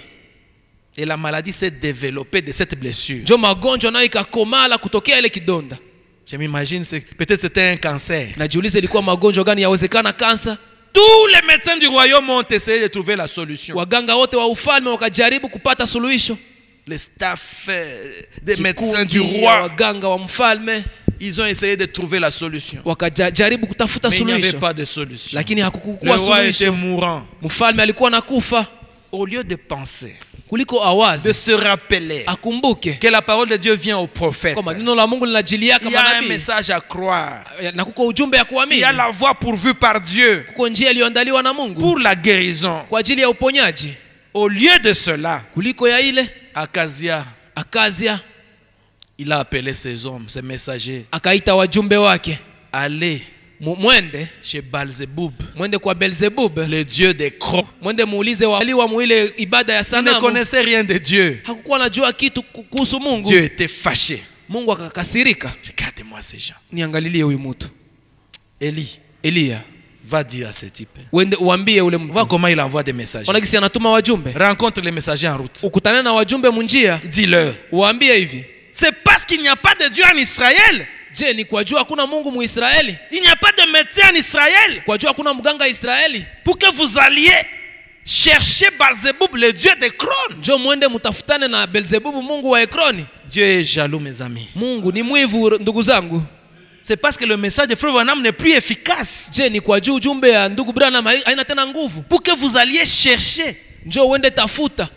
Et la maladie s'est développée de cette blessure. Ndio magonjwa nayo ikakomala kutokea ile kidonda. Je m'imagine, peut-être c'était un cancer. Najiuliza ilikuwa magonjwa gani, yawezekana kansa. Tous les médecins du royaume ont essayé de trouver la solution. Waganga wote wa ufalme wakajaribu kupata suluhisho. Le staff des médecins Kikundi du ya roi, waganga wa mfalme ils ont essayé de trouver la solution. wakajaribu kutafuta Mais il n'y avait suluhisho, pas de solution. lakini Le hakukuwa roi était suluhisho. mourant. Mfalme alikuwa nakufa. Au lieu de penser, Kuliko de awazi se rappeler akumbuke que la parole de Dieu vient au prophète, kwamba neno la Mungu linajiliaka il y a un manabii message à croire. na kuko ujumbe ya Il kuamini, y a la voie pourvue par Dieu kuko njia iliyoandaliwa na Mungu pour la guérison. kwa ajili ya uponyaji. Au lieu de cela, Kuliko ya ile, Akazia il a appelé ses hommes, ses messagers, akaita wajumbe wake, allez mwende chez Balzeboub, kwa Belzebub, le dieu des crocs. mwende muulize waliwa muile ibada ya Il ne sanamu. connaissait rien de Dieu. Hakukuwa anajua kitu kuhusu Mungu. Dieu était fâché. Mungu akakasirika. Regardez-moi ces gens. Niangalilie huyu mtu Elia, Va dire à ce type. wende uambie ule Vois mtu. comment il envoie des messagers. Ona kisi anatuma wajumbe. Rencontre les messagers en route. Ukutane na wajumbe munjia, Dis-leur. uambie hivi. C'est parce qu'il n'y a pas de Dieu en Israël. Je, ni kwa jua hakuna Mungu Muisraeli? Il n'y a pas de médecin en Israël. Kwa jua hakuna mganga Israeli? Pour que vous alliez chercher Balzeboub, le dieu des crônes. Njoo mwende mutafutane na Belzebubu, Mungu wa Ekroni. Dieu est jaloux, mes amis. Mungu ni mwivu ndugu zangu. C'est parce que le message de Frère Branham n'est plus efficace. Je, ni kwa juu ujumbe ya ndugu Branham haina tena nguvu. Pour que vous alliez chercher Njoo uende tafuta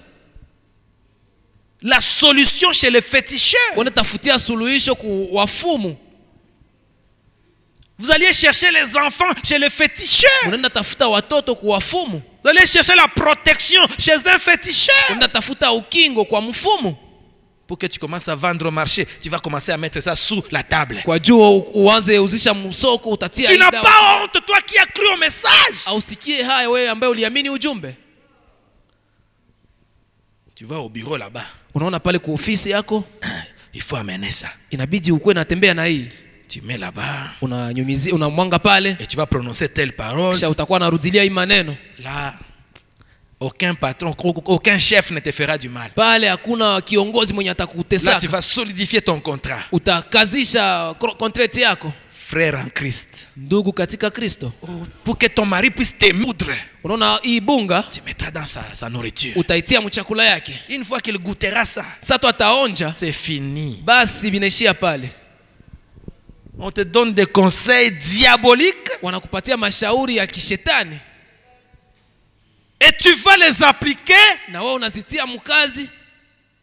la solution chez les féticheurs. uende tafutia suluhisho ku wafumu. Vous alliez chercher les enfants chez les féticheurs. Unaenda tafuta watoto ku wafumu. Vous allez chercher la protection chez un féticheur. Unaenda tafuta ukingo kwa mfumu. Pour que tu commences à vendre au marché, tu vas commencer à mettre ça sous la table. Kwa juu uanze uzisha msoko, utatia Tu n'as ida. pas honte, toi qui as cru au message. Ausikie haya wewe ambaye uliamini ujumbe. Tu vas au bureau là-bas. Unaona pale kwa ofisi yako, Il faut amener ça. inabidi ukue natembea na hii. Tu mets là-bas. Unanyunyizia, unamwanga pale, Et tu vas prononcer telle parole. kisha utakuwa narudilia hii maneno. Là, aucun patron, aucun chef ne te fera du mal. Pale hakuna kiongozi mwenye Là, tu atakutesaka. vas solidifier ton contrat. Utakazisha contract yako. Frère en Christ. Ndugu katika Kristo. Pour que ton mari puisse te moudre, Unaona hii bunga tu mettras dans sa nourriture. utaitia mchakula yake. Une fois qu'il goûtera ça, Sasa tu ataonja, c'est fini. basi vinaishia pale. On te donne des conseils diaboliques. Wanakupatia mashauri ya kishetani. tu vas les appliquer, na wewe unazitia mkazi,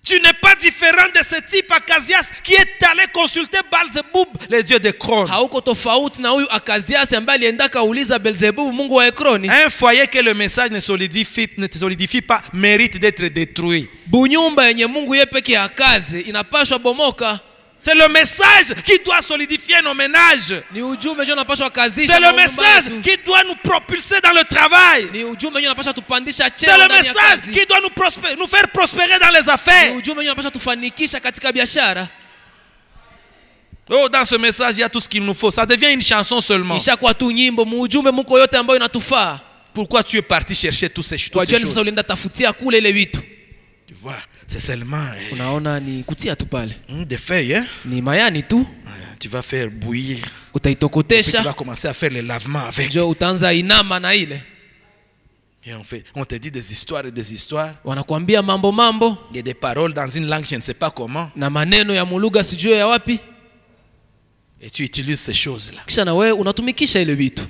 tu n'es pas différent de ce type Akasias qui est allé consulter Baal-Zeboub, le dieu d'Ekron. hauko tofauti na huyu Akaziasi ambaye alienda kauliza Beelzebub mungu wa Ekroni. Un foyer que le message ne solidifie pas mérite d'être détruit. Bunyumba yenye Mungu yeye peke akazi inapashwa bomoka. C'est le message qui doit solidifier nos ménages. Ni ujumbe ndio unapashwa kazisha. C'est le message qui doit nous propulser dans le travail. Ni ujumbe ndio unapashwa tupandisha cheo C'est le ndani ya message kazi. qui doit nous faire prospérer dans les affaires. Ni ujumbe ndio unapashwa tufanikisha katika biashara. Oh, dans ce message, il y a tout ce qu'il nous faut. Ça devient une chanson seulement. Ishakuwa tu nyimbo, muujumbe muko yote ambayo inatufaa. Pourquoi tu es parti chercher toutes ces Kwa choses? sasa ulienda tafutia kule ile vitu. Tu vois, c'est seulement Unaona ni kutia tu pale. des feuilles, hein? Ni mayani tu. Tu vas faire bouillir. Puis tu Utaitokotesha. vas commencer à faire le lavement avec. Ndio utaanza inama na ile. Et on te dit des histoires et des histoires. Wanakuambia mambo. Il y a des paroles dans une langue, je ne sais pas comment. Na maneno ya muluga sijue ya wapi. Et tu utilises ces choses-là. Kisha na wewe unatumikisha ile vitu.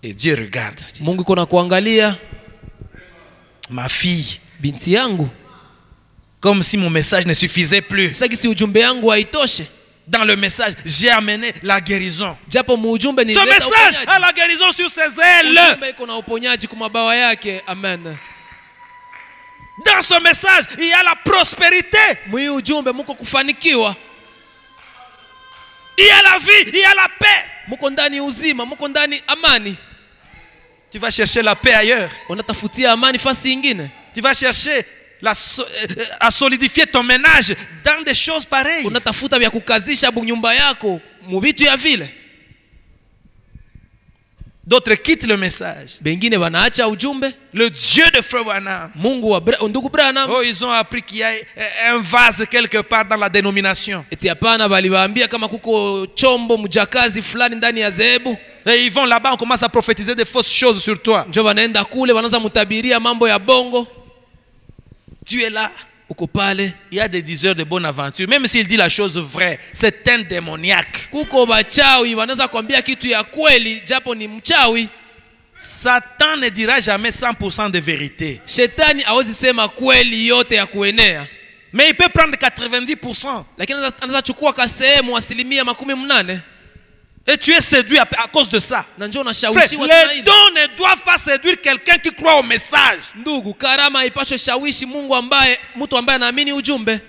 Et Dieu regarde. Mungu iko na kuangalia, Ma fille, binti yangu, comme si mon message ne suffisait plus. sasa si ujumbe yangu haitoshe. Dans le message, j'ai amené la guérison. Japo muujumbe ni Ce message a la guérison sur ses ailes. Ujumbe iko na uponyaji kwa mabawa yake. Amen. Dans ce message, il y a la prospérité. Mwi ujumbe muko kufanikiwa. Il y a la vie, il y a la paix. Muko ndani uzima, muko ndani amani. Tu vas chercher la paix ailleurs. Unatafutia amani fasi nyingine. Tu vas chercher à solidifier ton ménage dans des choses pareilles. Unatafuta vya kukazisha nyumba yako mu vitu ya vile. D'autres quittent le message. Bengine wanaacha ujumbe. Le Dieu de Frère Branham. Mungu wa ndugu Branham. Oh, ils ont appris qu'il y a un vase quelque part dans la dénomination. Eti hapana, baliwaambia kama kuko chombo mjakazi fulani ndani ya zehebu. Et ils vont là-bas, on commence à prophétiser des fausses choses sur toi. Njo wanaenda kule wanaanza mtabiria mambo ya bongo. Tu es là. Uko pale. Il y a des diseurs de bonne aventure. Même s'il dit la chose vraie, c'est un démoniaque. Kuko bachawi wanaanza kuambia kitu ya kweli japo ni mchawi. Satan ne dira jamais 100% de vérité. Shetani hawezi sema kweli yote ya kuenea. Mais il peut prendre 90%. Lakini anaweza chukua kasehemu 80%. Et tu es séduit à cause de ça. Na njoo Frère, unashawishiwa tena les ile. dons ne doivent pas séduire quelqu'un qui croit au message. Ndugu, karama haipaswi shawishi mtu ambaye anaamini ujumbe.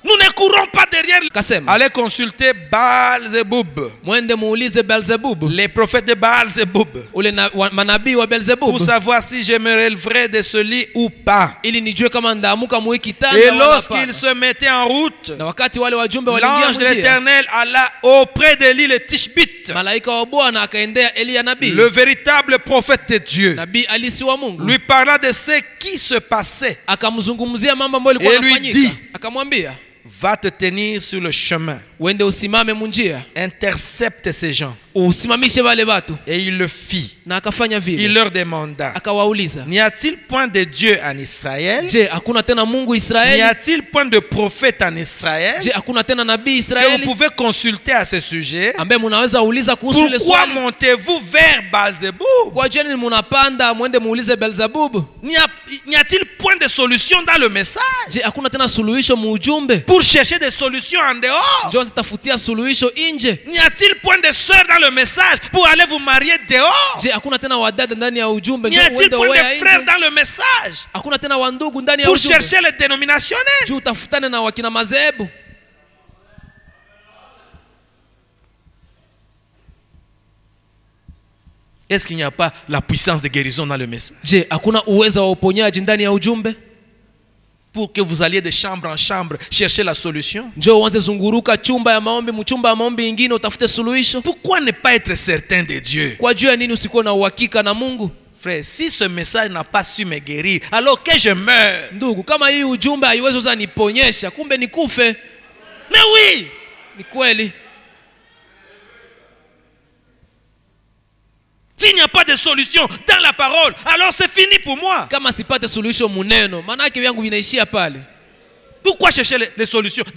Nous ne courons pas derrière. Kasema, Allez consulter Baal-Zeboub, mwende muulize Beelzebub, les prophètes de Baal-Zeboub, ule manabii wa Beelzebub, pour savoir si je me relèverai de ce lit ou pas. ili nijue kama ndaamuka mu kitanda Et wala lorsqu'il hapana. se mettait en route, Na wakati wale wajumbe waliingia l'ange de mjia, l'Éternel alla auprès de lui, le Tishbite, malaika wa Bwana akaendea Eliya nabii, le véritable prophète de Dieu, nabii alisi wa Mungu, lui parla de ce qui se passait. akamzungumzia mambo ambayo yalikuwa Et lui yanafanyika. dit, Akamwambia, va te tenir sur le chemin, wende usimame munjia, intercepte ces gens. usimamishe wale watu. Et il le fit. Na akafanya Il vile. leur demanda, Akawauliza, n'y a-t-il point de Dieu en Israël? je, hakuna tena Mungu N'y Israeli? a-t-il point de prophète en Israël Je, hakuna tena nabii que vous Israeli pouvez consulter à ce sujet? ambaye munaweza uliza kuhusu ile Pourquoi swali? montez-vous vers Baal-Zeboub? Kwa jeni munapanda mwende muulize Beelzebub? N'y a-t-il point de solution dans le message Je, hakuna tena suluhisho muujumbe? pour chercher des solutions en dehors? Njoo zitafutia suluhisho nje. N'y a-t-il point de sœurs dans le message pour aller vous marier dehors? Je, hakuna tena wadada ndani ya ujumbe? N'y Njoo a-t-il uende point wewe de frères nje. dans le message Hakuna tena wandugu ndani ya pour ujumbe? chercher les dénominationnaires? Njoo utafutane na wakina madhehebu. Est-ce qu'il n'y a pas la puissance de guérison dans le message? Je, hakuna uwezo wa uponyaji ndani ya ujumbe? Pour que vous alliez de chambre en chambre chercher la solution? Njoo uanze zunguruka chumba ya maombi mchumba ya maombi ingine utafute suluhisho? Pourquoi ne pas être certain de Dieu? Kwa juu ya nini usikuwa na uhakika na Mungu? Frère, si ce message n'a pas su me guérir, alors que je meurs. Ndugu, kama hii ujumbe haiwezi sasa niponyesha, kumbe nikufe. Mais oui, Ni kweli. s'il n'y a pas de solution dans la parole, alors c'est fini pour moi. Kama sipate suluhisho muneno, maana yake yangu vinaishia pale. Pourquoi chercher des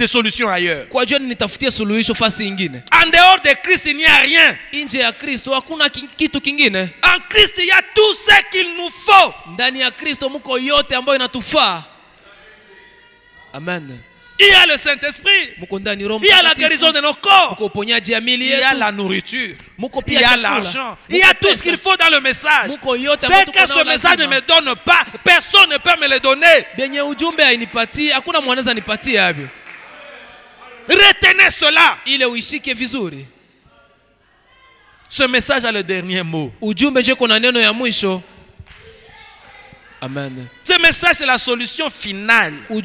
solutions ailleurs? Kwa juu nitafutie suluhisho fasi ingine? En dehors de Christ, il n'y a rien. Nje ya Kristo hakuna kitu kingine. En Christ, il y a tout ce qu'il nous faut. Ndani ya Kristo muko yote ambayo inatufaa. Amen. Il y a le Saint-Esprit. Il y a la guérison de nos corps. Il y a la nourriture. Il y a l'argent. Il y a tout ce qu'il faut dans le message. C'est que ce message ne me donne pas, personne ne peut me le donner. Retenez cela. Ce message a le dernier mot. Amen. Ce message c'est la solution finale. Il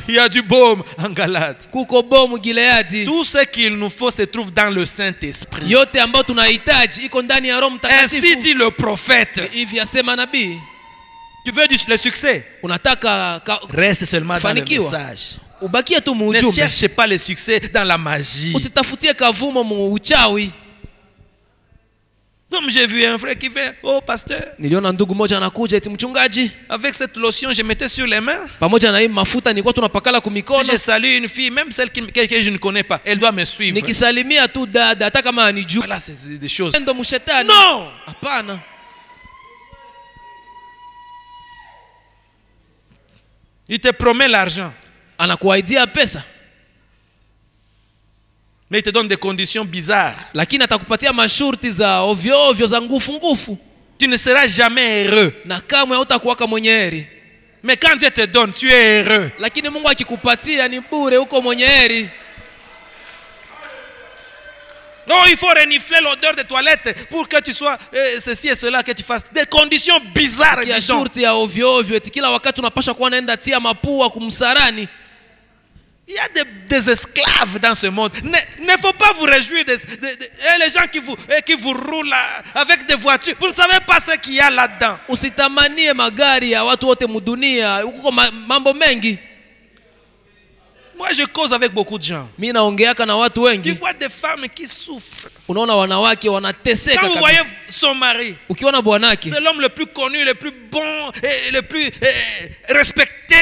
y a du baume en Galate. Tout ce qu'il nous faut se trouve dans le Saint-Esprit. Ainsi dit le prophète. Tu veux le succès? Reste seulement dans le message. Ne cherche pas le succès dans la magie. Comme j'ai vu un frère qui fait, oh pasteur, avec cette lotion je mettais sur les mains. Si je salue une fille, même celle que je ne connais pas, elle doit me suivre. Voilà, c'est des choses. Non. Il te promet l'argent, mais il te donne des conditions bizarres. Tu ne seras jamais heureux. Mais quand Dieu te donne, tu es heureux. Non, il faut renifler l'odeur des toilettes pour que tu sois ceci et cela, que tu fasses des conditions bizarres. Il y a des esclaves dans ce monde. Ne faut pas vous réjouir les gens qui vous roulent avec des voitures. Vous ne savez pas ce qu'il y a là-dedans. Moi, je cause avec beaucoup de gens. Tu vois des femmes qui souffrent. Quand vous voyez son mari, c'est l'homme le plus connu, le plus bon et le plus respecté.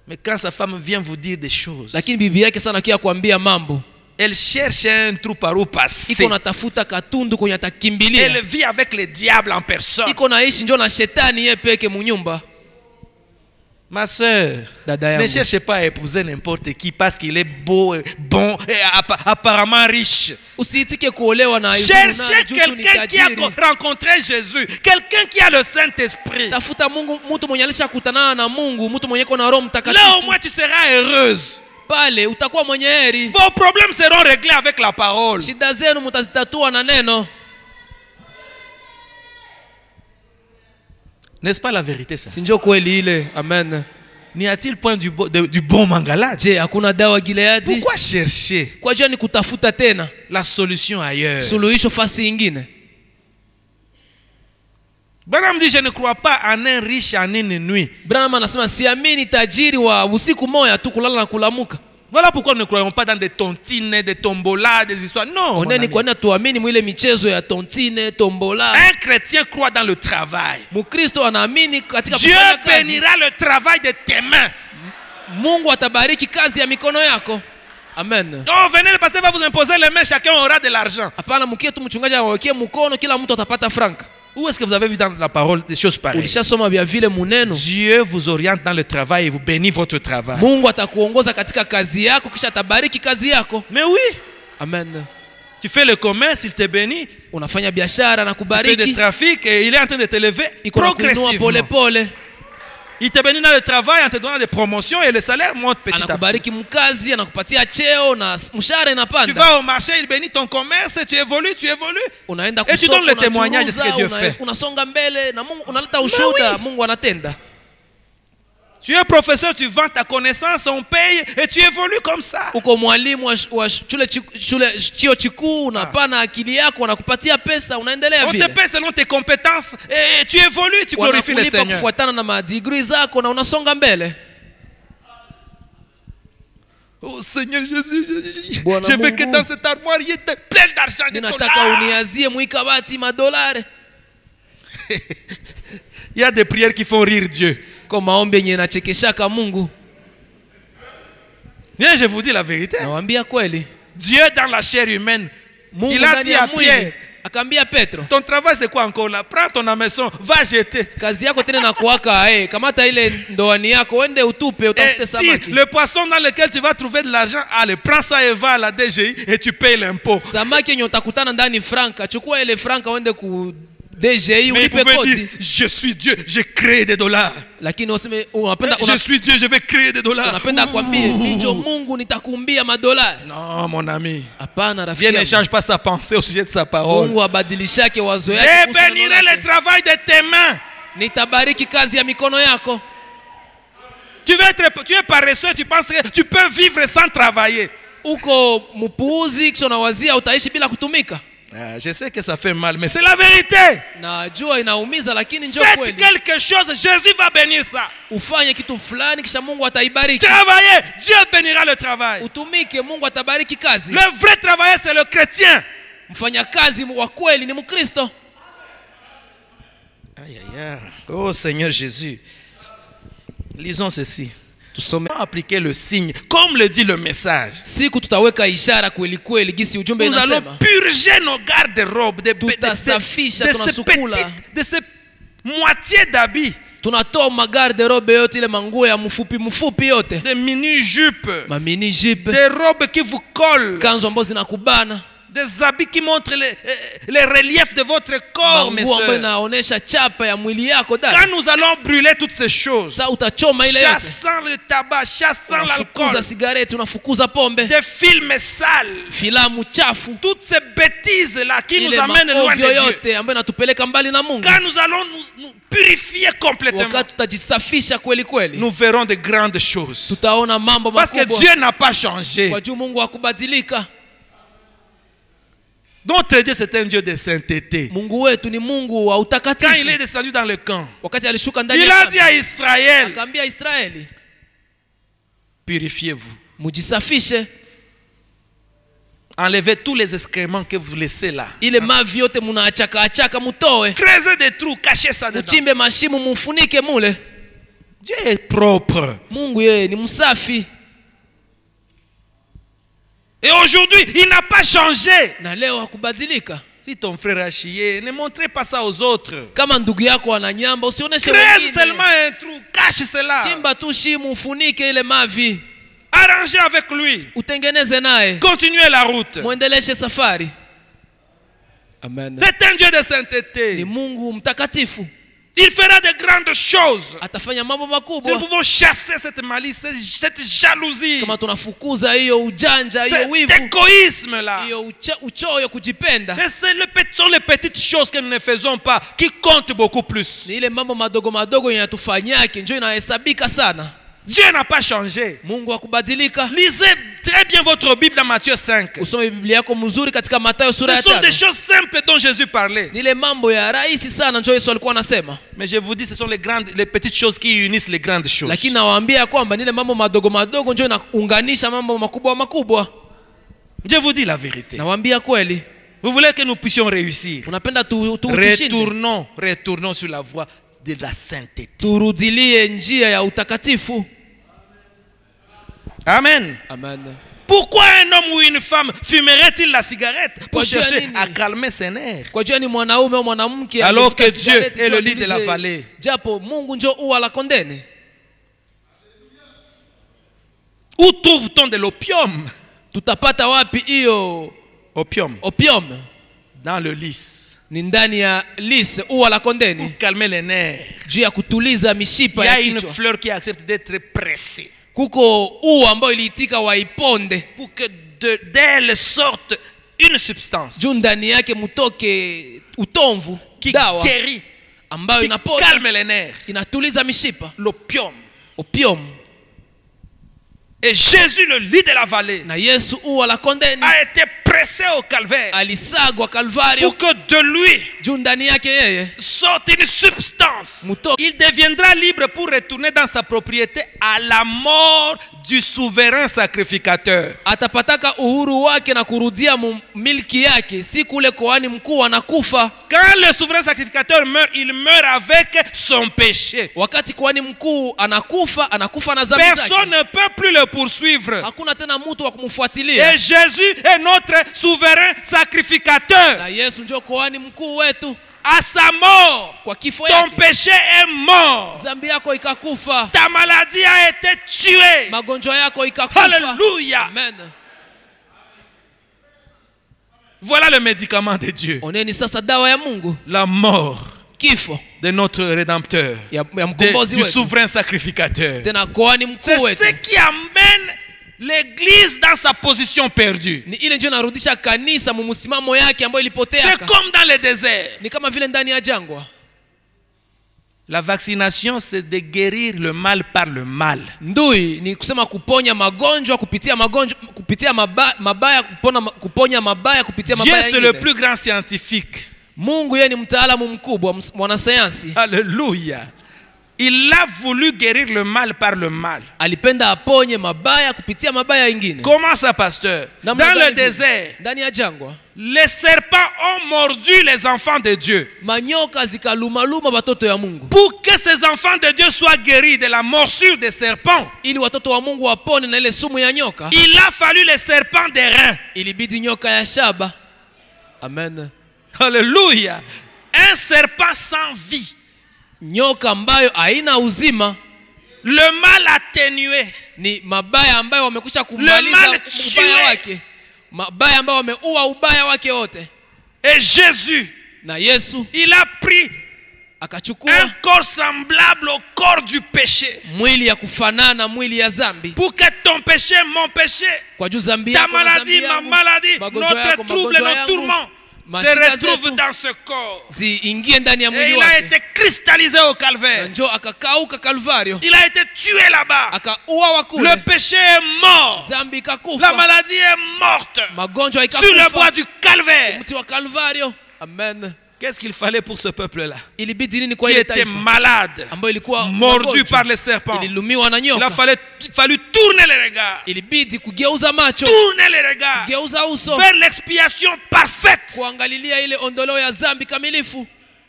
Mais quand sa femme vient vous dire des choses, elle cherche un trou par où passer. Elle vit avec le diable en personne. Ma soeur, ne cherchez pas à épouser n'importe qui parce qu'il est beau, bon et apparemment riche. Cherchez quelqu'un qui a rencontré Jésus, quelqu'un qui a le Saint-Esprit. Là au moins tu seras heureuse. Vos problèmes seront réglés avec la parole. N'est-ce pas la vérité ça? Amen. N'y a-t-il point du bon Mangalade? Pourquoi chercher la solution ailleurs? Branham dit je ne crois pas en un riche en une nuit. Voilà pourquoi nous ne croyons pas dans des tontines, des tombolas, des histoires. Non. Un chrétien croit dans le travail. Dieu bénira le travail de tes mains. Amen. Oh, venez, le pasteur va vous imposer les mains, chacun aura de l'argent. Où est-ce que vous avez vu dans la parole des choses pareilles? Dieu vous oriente dans le travail et vous bénit votre travail. Mais oui. Amen. Tu fais le commerce, il te bénit. Tu fais des trafics et il est en train de t'élever progressivement. Il te bénit dans le travail en te donnant des promotions et le salaire monte petit à petit. Tu vas au marché, il bénit ton commerce et tu évolues. Et tu donnes le témoignage de ce que Dieu fait. Tu es professeur, tu vends ta connaissance, on paye et tu évolues comme ça. On te paye selon tes compétences et tu évolues, tu glorifies le Seigneur. Oh Seigneur Jésus, je veux que dans cette armoire il y ait plein d'argent, de dollars. Il y a des prières qui font rire Dieu. Bien, je vous dis la vérité. Dieu dans la chair humaine Il a dit à Pierre, akambia Petro, ton travail c'est quoi encore là? Prends ton hameçon, va jeter. Kazi yako tena na kuwaka kamata ile ndoani yako uende utupe utafute samaki. Si le poisson dans lequel tu vas trouver de l'argent, allez, prends ça et va à la DGI et tu payes l'impôt. Samaki yenye utakutana ndani franka, chukua ile franka uende ku DGI ulipe kodi. Je suis Dieu, j'ai créé des dollars. Lakini useme unapenda je suis Dieu, je vais créer des dollars. Unapenda kwambie nicho Mungu nitakumbia madolari. Non mon ami. Hapana rafiki. Dieu ne change pas sa pensée au sujet de sa parole. Mungu abadilishake wazo yake. Je bénirai le travail de tes mains. Nitabariki kazi ya mikono yako. Tu es paresseux, tu penses que tu peux vivre sans travailler. Uko mpuuzi kisha unawazia utaishi bila kutumika. Je sais que ça fait mal, mais c'est la vérité. Faites quelque chose, Jésus va bénir ça. Travaillez, Dieu bénira le travail. Le vrai travailleur, c'est le chrétien. Aïe, aïe, aïe. Oh Seigneur Jésus. Lisons ceci. Nous appliquer le signe, comme le dit le message. Nous allons purger nos garde-robes de ces moitiés d'habits. Des mini-jupes. Des robes qui vous collent. Des habits qui montrent les reliefs de votre corps, mes soeurs. Quand nous allons brûler toutes ces choses, chassant le tabac, chassant l'alcool, des films sales, toutes ces bêtises-là qui nous amènent loin de Dieu. Quand nous allons nous purifier complètement, nous verrons de grandes choses. Parce que Dieu n'a pas changé. Notre Dieu, c'est un Dieu de sainteté. Quand il est descendu dans le camp, il a dit à Israël, purifiez-vous. Enlevez tous les excréments que vous laissez là. Creusez des trous, cachez ça dedans. Dieu est propre. Et aujourd'hui, il n'a pas changé. Si ton frère a chié, ne montrez pas ça aux autres. Creuse seulement un trou, cache cela. Arrangez avec lui. Continuez la route. Amen. C'est un Dieu de sainteté. Il fera de grandes choses. Si nous pouvons chasser cette malice, cette jalousie, cet égoïsme-là. Ce sont les petites choses que nous ne faisons pas qui comptent beaucoup plus. Dieu n'a pas changé. Lisez très bien votre Bible dans Matthieu 5. Ce sont des choses simples dont Jésus parlait. Mais je vous dis, ce sont les petites choses qui unissent les grandes choses. Je vous dis la vérité. Vous voulez que nous puissions réussir? Retournons sur la voie de la sainteté. Amen. Amen. Pourquoi un homme ou une femme fumerait-il la cigarette pour chercher à calmer ses nerfs? Alors que Dieu est le lit de la vallée. Où trouve-t-on de l'opium? Opium. Dans le lys. Pour calmer les nerfs. Il y a une fleur qui accepte d'être pressée. Pour que d'elle sorte une substance qui guérit, qui calme les nerfs. L'opium. Et Jésus, le lit de la vallée, a été pressé au calvaire pour que de lui sorte une substance. Il deviendra libre pour retourner dans sa propriété à la mort du souverain sacrificateur. Quand le souverain sacrificateur meurt, il meurt avec son péché. Personne ne peut plus le poursuivre. Et Jésus est notre souverain sacrificateur. Na Yesu ndio kuhani mkuu wetu. À sa mort, kwa kifo ton yake, péché est mort. zambi yako ikakufa. Ta maladie a été tuée. Magonjwa yako ikakufa. Alléluia. Amen. Voilà le médicament de Dieu. Oneni sasa dawa ya Mungu. La mort. Kifo De notre Rédempteur. Du souverain sacrificateur. C'est ce qui amène l'église dans sa position perdue. C'est comme dans le désert. La vaccination, c'est de guérir le mal par le mal. Ndui ni kusema kuponya magonjwa kupitia mabaya, kuponya mabaya kupitia mabaya. Dieu c'est le plus grand scientifique. Mungu yeye ni mtaalamu mkubwa, mwanasayansi. Alléluia. Il a voulu guérir le mal par le mal. Alipenda aponye mabaya kupitia mabaya ingine. Comment ça, pasteur? Dans le désert, ndani ya jangwa, les serpents ont mordu les enfants de Dieu. Manyoka zikaluma batoto ya Mungu. Pour que ces enfants de Dieu soient guéris de la morsure des serpents, ili watoto wa Mungu wapone na ile sumu ya nyoka, il a fallu les serpents d'airain. Ilibidi nyoka ya shaba. Amen. Alléluia. Un serpent sans vie. Nyoka ambayo haina uzima. Le mal atténué. Ni mabaya ambayo wamekwisha kumaliza ubaya wake. Mabaya ambayo wameua ubaya wake wote. Et Jésus, na Yesu, il a pris akachukua un corps semblable au corps du péché. Mwili ya kufanana mwili ya zambi. Pour que ton péché, mon péché, kwa juu zambi ta yako, maladie, ma maladie, notre trouble, nos tourments se retrouve dans ce corps. Et il a été cristallisé au calvaire. Il a été tué là-bas. Le péché est mort. La maladie est morte sur le bois du calvaire. Amen. Qu'est-ce qu'il fallait pour ce peuple-là qui était malade, mordu par les serpents? Il a fallu tourner les regards. Tourner les regards vers l'expiation parfaite.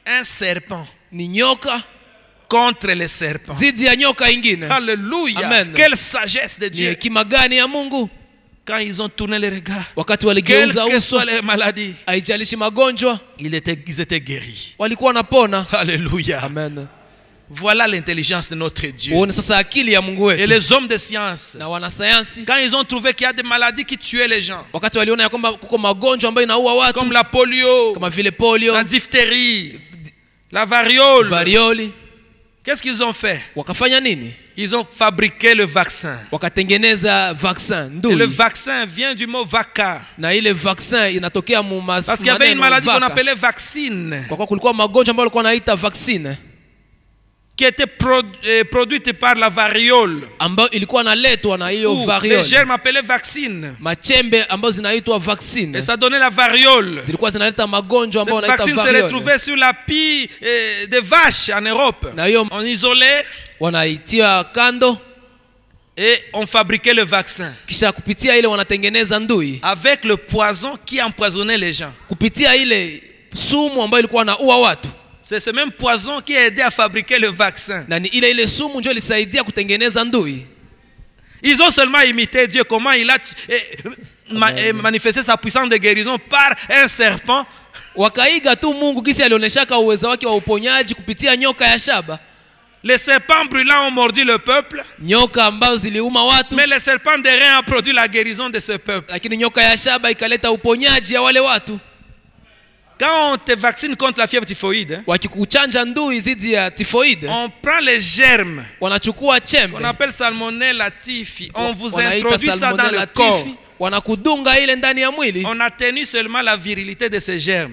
Un serpent contre les serpents. Alléluia. Amen. Quelle sagesse de Dieu. Quand ils ont tourné les regards, quelles que soient les maladies, ils étaient guéris. Alléluia. Amen. Voilà l'intelligence de notre Dieu. Et les hommes de science, quand ils ont trouvé qu'il y a des maladies qui tuaient les gens, comme la polio, la diphtérie, la variole, qu'est-ce qu'ils ont fait? Ils ont fabriqué le vaccin. Et le vaccin vient du mot vaca. Parce qu'il y avait une maladie qu'on appelait vaccine, qui était produite par la variole. Les germes appelaient vaccine. Et ça donnait la variole. Cette vaccine se retrouvait sur la pie des vaches en Europe. On isolait et on fabriquait le vaccin avec le poison qui empoisonnait les gens. C'est ce même poison qui a aidé à fabriquer le vaccin. Ils ont seulement imité Dieu, comment il a manifesté sa puissance de guérison par un serpent. Les serpents brûlants ont mordu le peuple, mais les serpents d'airain ont produit la guérison de ce peuple. Quand on te vaccine contre la fièvre typhoïde, on prend les germes, on appelle salmonella typhi, on vous introduit ça dans le corps. On atténue seulement la virilité de ces germes.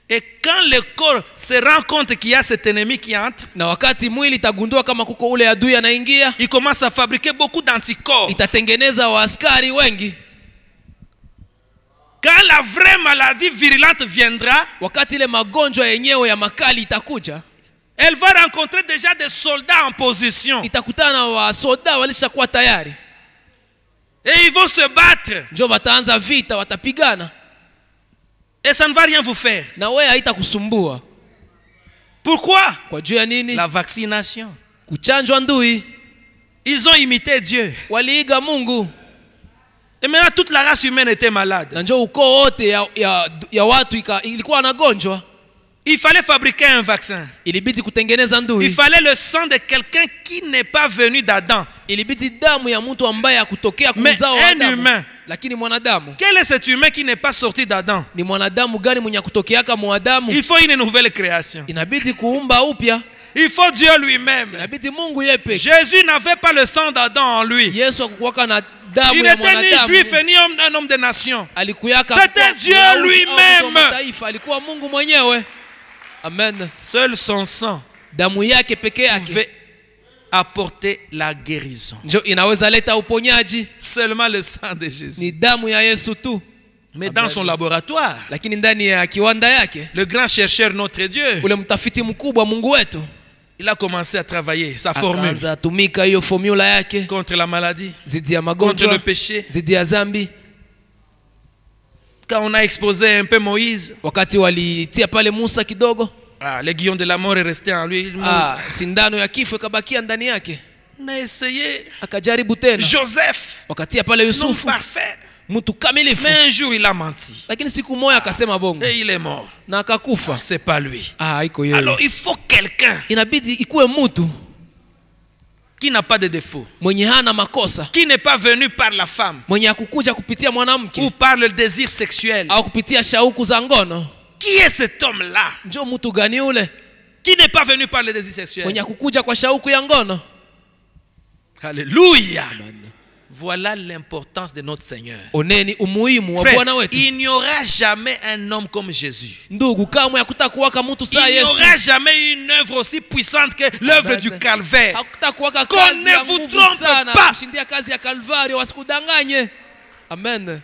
Et quand le corps se rend compte qu'il y a cet ennemi qui entre, il commence à fabriquer beaucoup d'anticorps. Quand la vraie maladie virulente viendra, elle va rencontrer déjà des soldats en position. Et ils vont se battre. Et ça ne va rien vous faire. Pourquoi? La vaccination. Ils ont imité Dieu. Et maintenant toute la race humaine était malade. Na njoo ukoo wote ya watu ilikuwa wanagonjwa. Il fallait fabriquer un vaccin. Ilibidi kutengeneza ndui. Il fallait le sang de quelqu'un qui n'est pas venu d'Adam. Ilibidi damu ya mtu ambaye hakutokea kuzao wa Adamu. Humain. Lakini mwanadamu. Quel est cet humain qui n'est pas sorti d'Adam? Ni mwanadamu gani mwenye kutokeaka mwanadamu? Il faut une nouvelle création. Inabidi kuumba upya. Il faut Dieu lui-même. Inabidi Mungu yeye pekee. Jésus n'avait pas le sang d'Adam en lui. Yesu hakuwa na damu il ya mwanadamu. Il n'était ni juif ni un homme de nation. Alikuyaka. C'était Dieu lui-même. Alikuwa Mungu mwenyewe. Amen. Seul son sang damu yake pekee yake pouvait apporter la guérison. Ndio inaweza leta uponyaji. Seulement le sang de Jésus. Ni damu ya Yesu tu. Mais dans son laboratoire, lakini ndani ya kiwanda yake, le grand chercheur notre Dieu, ule mtafiti mkubwa Mungu wetu, il a commencé à travailler sa formule. Akaanza tumika hiyo formula yake contre la maladie, zidi ya magonjwa, contre le péché, zidi ya zambi. Quand on a exposé un peu Moïse, wakati walitia pale Musa kidogo, l'aiguillon de la mort est resté en lui. Sindano ya kifo ikabakia ndani yake. On a essayé. Akajaribu tena. Joseph, wakatia pale Yusufu, parfait, mtu kamilifu. Mais un jour il a menti. Lakini siku moja akasema bongo. Et il est mort. Na akakufa. C'est pas lui. Haiko yeye. Alors il faut quelqu'un. Inabidi ikuwe mtu qui n'a pas de défaut, mwenye hana makosa, qui n'est pas venu par la femme, mwenye akukuja kupitia mwanamke, ou par le désir sexuel, au kupitia shauku za ngono. Qui est cet homme-là? Njo mtu gani ule? Qui n'est pas venu par le désir sexuel, mwenye akukuja kwa shauku ya ngono. Alléluia. Voilà l'importance de notre Seigneur. Oneni umuhimu wa Bwana wetu. Il n'y aura jamais un homme comme Jésus. Ndugu, kamwe hakutakuwaka mtu saa Yesu. Il n'y aura jamais une œuvre aussi puissante que l'œuvre du Calvaire. Hakutakuwaka Qu'on kazi ne ya vous nguvu trompe sana pas. kushindia kazi ya Kalvario, wasikudanganye. Amen.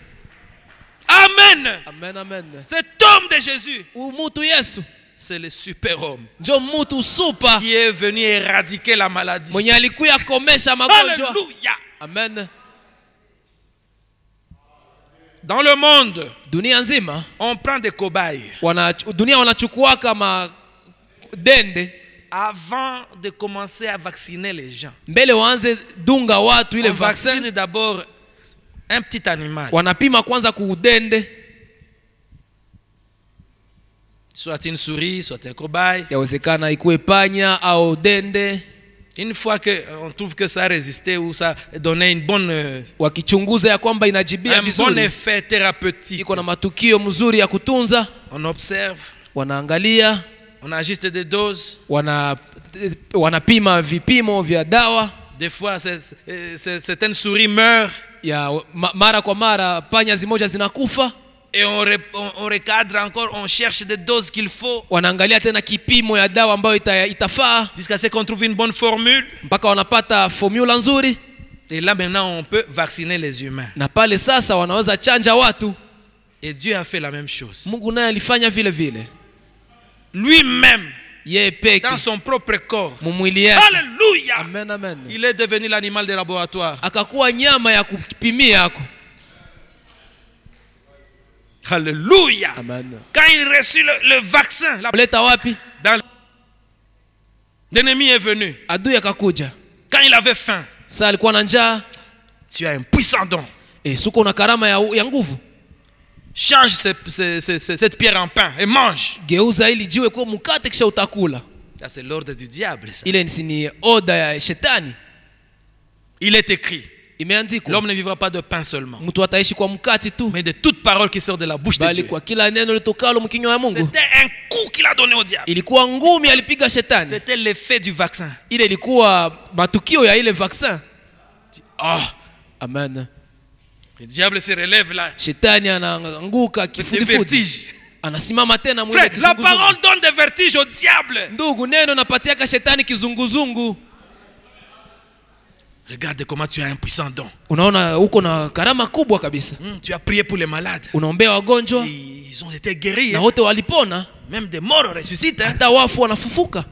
Amen. Amen, amen. Cet homme de Jésus, umutu Yesu, c'est le super-homme njo mutu super qui est venu éradiquer la maladie. Mwenye alikuya komesha magonjwa. Alléluia. Amen. Dans le monde, dunia nzima, on prend des cobayes. Dunia wanachukua kama dende avant de commencer à vacciner les gens. Mbele waanze dunga watu ile on vaccine. Vaccine d'abord un petit animal. Wanapima kwanza kudende. Soit une souris, soit un cobaye. Yawezekana ikuwe panya au dende. Une fois que on trouve que ça a résisté ou ça donnait une bonne wakichunguza ya kwamba inajibia vizuri, un bon effet thérapeutique, iko na matukio mzuri ya kutunza, on observe, wanaangalia, on ajuste des doses, wanapima vipimo vya dawa. Des fois certaines souris meurent, ya mara kwa mara panya zimoja zinakufa. Et on recadre encore, on cherche des doses qu'il faut. Wanaangalia tena kipimo ya dawa ambayo itafaa. Jusqu'à ce qu'on trouve une bonne formule. Mpaka wanapata formula nzuri. Et là maintenant on peut vacciner les humains. Na pale sasa wanaweza chanja watu. Et Dieu a fait la même chose. Mungu naye alifanya vile vile. Lui-même, yeye peke, dans son propre corps. Mumwili yake. Alléluia. Amen, amen. Il est devenu l'animal de laboratoire. Akakuwa nyama ya kupimia yako. Alléluia. Amen. Quand il reçut le vaccin, l'ennemi est venu. Adui akakuja. Quand il avait faim, sasa alikuwa na njaa. Tu as un puissant don. Suko na karama ya nguvu. Change cette pierre en pain et mange. Geuza ili jiwe kwa mkate kisha utakula. Ça c'est l'ordre du diable ça. Ile ni oda ya shetani. Il est écrit. Imeandikwa. L'homme ne vivra pas de pain seulement, mtu ataishi kwa mkate tu, mais de toute parole qui sort de la bouche de Dieu. Kwa kila neno litokalo mkinywa ya Mungu. C'était un coup qu'il a donné au diable. Ilikuwa ngumi alipiga shetani. C'était l'effet du vaccin. Ile ilikuwa matukio ya ile vaccin. Oh, amen. Le diable se relève là. Shetani anaanguka kifudifudi. Anasimama tena mwili kizunguzungu. La parole donne des vertiges au diable. Ndugu, neno napatiaka shetani kizunguzungu. Regarde comment tu as un puissant don. Unaona uko na karama kubwa kabisa. Tu as prié pour les malades. Unaombea wagonjwa. Ils ont été guéris. Na wote walipona. Même des morts ressuscitent. Hata wafu wanafufuka.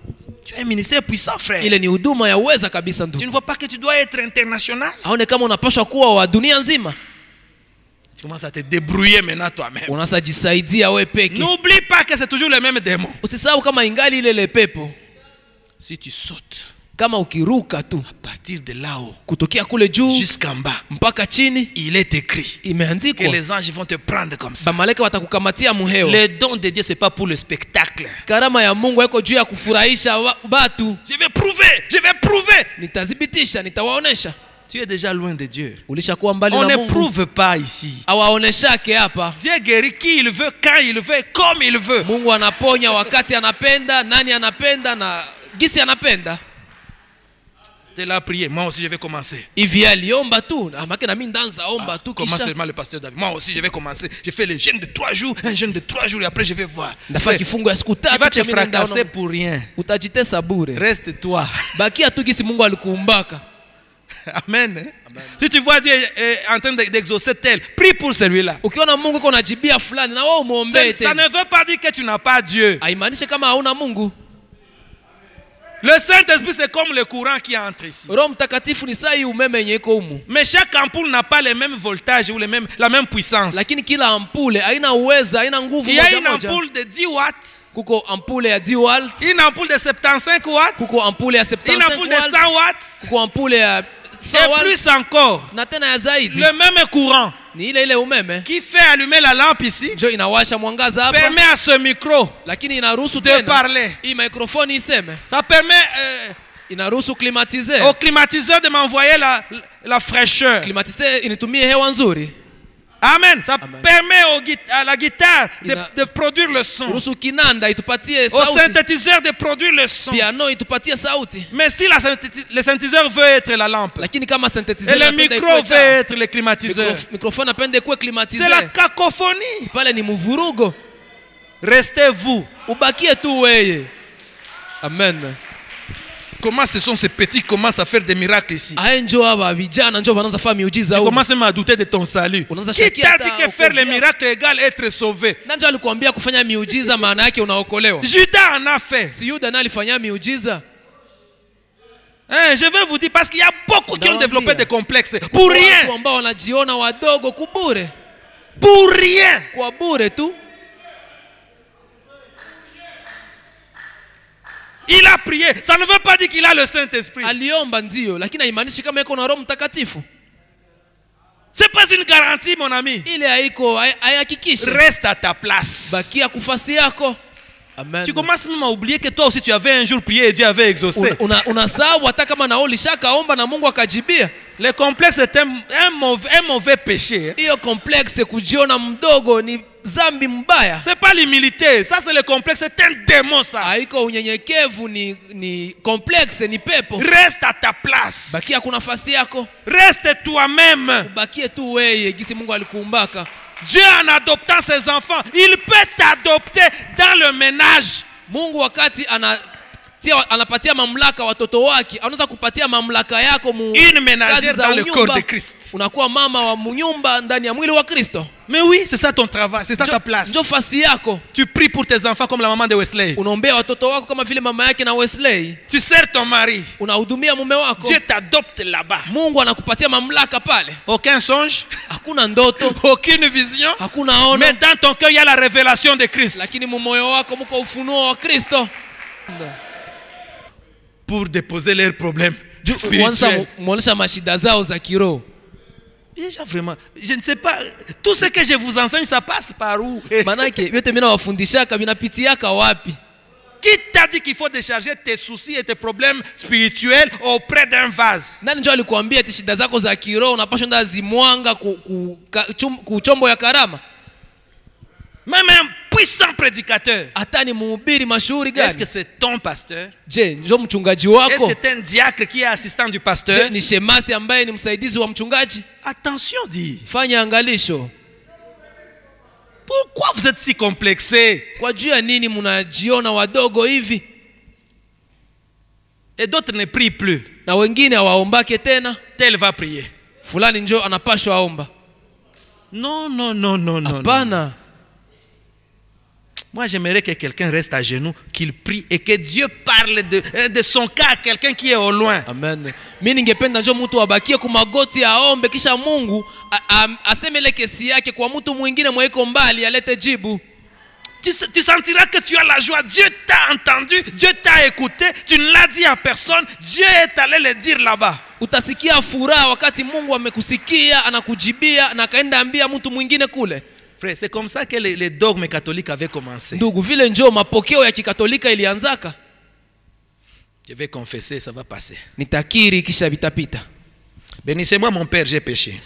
Tu as un ministère puissant, frère. Ile ni huduma ya uweza kabisa ndugu. Tu ne vois pas que tu dois être international? Haone kama unapaswa kuwa wa dunia nzima. Tu commences à te débrouiller maintenant toi-même. Unasajisaidia wewe peke. N'oublie pas que c'est toujours les mêmes démons. Usisahau kama ingali ile pepo. Si tu sautes, Kama ukiruka tu à partir de là-haut kutokea kule juu jusqu'en bas, mpaka chini, il est écrit que imeandikwa les anges vont te prendre comme ça. malaika watakukamatia muheo. Le don de Dieu, c'est pas pour le spectacle. Karama ya Mungu haiko juu ya kufurahisha watu. Je vais prouver. Nitadhibitisha, nitawaonesha. Tu es déjà loin de Dieu. Ulishakuwa mbali On na ne Mungu. prouve pas ici. Awaoneshake hapa. Dieu guérit qui il veut, quand il veut, comme il veut. Mungu anaponya wakati anapenda, nani anapenda na gisi anapenda. Tu l'as prié, moi aussi je vais commencer. Hivi aliomba tu, amake na mimi ndanza omba tu Comment kisha. seulement le pasteur David? Moi aussi je vais commencer. Je fais le jeûne de 3 jours, un jeûne de 3 jours et après je vais voir. Ndafaa kifungo ya siku Tu tatu. vas te fracasser pour rien. Utajitesa bure. Reste toi. Bakia tu gisi Mungu alikuumbaka. Amen. Amen. Si tu vois Dieu est en train d'exaucer tel, prie pour celui-là. Ukiona Mungu uko unajibia fulani na wewe umuombe Ça ne tena. veut pas dire que tu n'as pas Dieu. Haimaanishi kama hauna Mungu. Le Saint-Esprit, c'est comme le courant qui entre ici. Roho Mtakatifu ni sai umeme yenye iko humu. Mais chaque ampoule n'a pas le même voltage ou la même puissance. Lakini kila ampule haina uweza, haina nguvu Il y a moja une moja. ampoule de 10 watts, Kuko ampule ya 10 watts, une ampoule de 75 watts, kuko ampule ya une 75 ampoule de watts, 100 watts, kuko ampule ya 100 et watts plus encore. na tena ya zaidi. Le même courant Ni ile umeme qui fait allumer la lampe ici ndio inawasha mwangaza hapa, permet à ce micro lakini inaruhusu de tena parler. hii microphone iseme, Ça permet inaruhusu climatiser. au climatiseur de m'envoyer la fraîcheur. Climatiser initumie hewa nzuri. Amen. Ça Amen. permet à la guitare de produire le son. Ruhusu kinanda itupatie Au sauti. synthétiseur de produire le son. Piano itupatie sauti. Mais si le synthétiseur veut être la lampe Lakini kama et synthetizer le napenda micro ikuwe veut taa, être le climatiseur, microphone apende kuwe c'est climatiser. la cacophonie. Pale ni mvurugo. Restez vous. Ubakie tu weye. Amen. Comment ce sont ces petits qui commencent à faire des miracles ici? Aye njo aba vijana njo wanaanza fanya miujiza Tu huko. commences même à douter de ton salut. Unaanza Qui shakia t'a hata dit que faire les wokovu miracles égale être sauvé? Nani njo alikwambia kufanya miujiza maana yake unaokolewa? Judas en a fait. Si Yuda naye alifanya miujiza. Je vais vous dire parce qu'il y a beaucoup qui ont Nawaambia. développé des complexes. Pour rien. Watu ambao wanajiona wadogo kubure. Pour rien. Kwa bure tu. Il a prié. Ça ne veut pas dire qu'il a le Saint-Esprit. Aliomba ndio, lakini haimaanishi kama yuko na Roho Mtakatifu. C'est pas une garantie, mon ami. Ile haiko haihakikisha. Reste à ta place. Bakia kufasi yako. Amen. Tu commences même à oublier que toi aussi tu avais un jour prié et Dieu avait exaucé. Unasahau hata kama na ulishakaomba na Mungu akajibia. Le complexe est un mauvais péché. Hiyo complexe kujiona mdogo ni zambi mbaya. C'est pas l'humilité, ça c'est le complexe, c'est un démon ça. Haiko unyenyekevu, ni complexe, ni pepo. Reste à ta place. Bakia kuna nafasi yako. Reste toi-même. Bakie tu weye gisi Mungu alikuumbaka. Dieu en adoptant ses enfants, il peut t'adopter dans le ménage. Mungu wakati anapatia mamlaka watoto wake, anaweza kupatia mamlaka yako une ménagère dans le corps de Christ. Unakuwa mama wa munyumba ndani ya mwili wa Kristo. Mais oui, c'est ça ton travail, c'est ça ta place. Ndio fasi yako. Tu pries pour tes enfants comme la maman de Wesley. Unaombea watoto wako kama vile mama yake na Wesley. Tu sers ton mari. Unahudumia mume wako. Dieu t'adopte là-bas. Mungu anakupatia mamlaka pale. Aucun songe, hakuna ndoto, aucune vision, hakuna ono. Mais dans ton cœur il y a la révélation de Christ. Lakini moyo wako mko ufunuo wa Kristo. Pour déposer leurs problèmes spirituels. Muonesha mashida zao za kiroho. Vraiment, je ne sais pas, tout ce que je vous enseigne ça passe par où? Manake yote mimi nawafundishaka vinapitiaka wapi? Qui t'a dit qu'il faut décharger tes soucis et tes problèmes spirituels auprès d'un vase? Nani ndio alikwambia eti shida zako za kiroho unapaswa nda zimwanga ku chombo ya karama? Même un puissant prédicateur. Atani mhubiri mashuhuri gani? Est-ce que c'est ton pasteur? Je, ndio mchungaji wako? Est-ce que c'est un diacre qui est assistant du pasteur? Je, ni shemasi ambaye ni msaidizi wa mchungaji? Attention, dit. Fanya angalisho. Pourquoi vous êtes si complexés? Kwa juu ya nini mnajiona wadogo hivi? Et d'autres ne prient plus. Na wengine hawaombake tena. Tel va prier. Fulani njoo anapashwa aomba. Non, non, non, non, non. Hapana. Moi, j'aimerais que quelqu'un reste à genoux, qu'il prie et que Dieu parle de son cas à quelqu'un qui est au loin. Amen. Mimi ningependa njoo mtu abakie kwa magoti aombe kisha Mungu asemele kesi yake kwa mtu mwingine mweko mbali alete jibu. tu sentiras que tu as la joie. Dieu t'a entendu, Dieu t'a écouté, tu ne l'as dit à personne, Dieu est allé le dire là-bas. Utasikia furaha wakati Mungu amekusikia, anakujibia na kaenda ambia mtu mwingine kule. Frère, c'est comme ça que les dogmes catholiques avaient commencé. Ndugu, vile njoo mapokeo ya kikatolika ilianzaka. Je vais confesser, ça va passer. Nitakiri kisha vitapita. Bénissez-moi mon père, j'ai péché.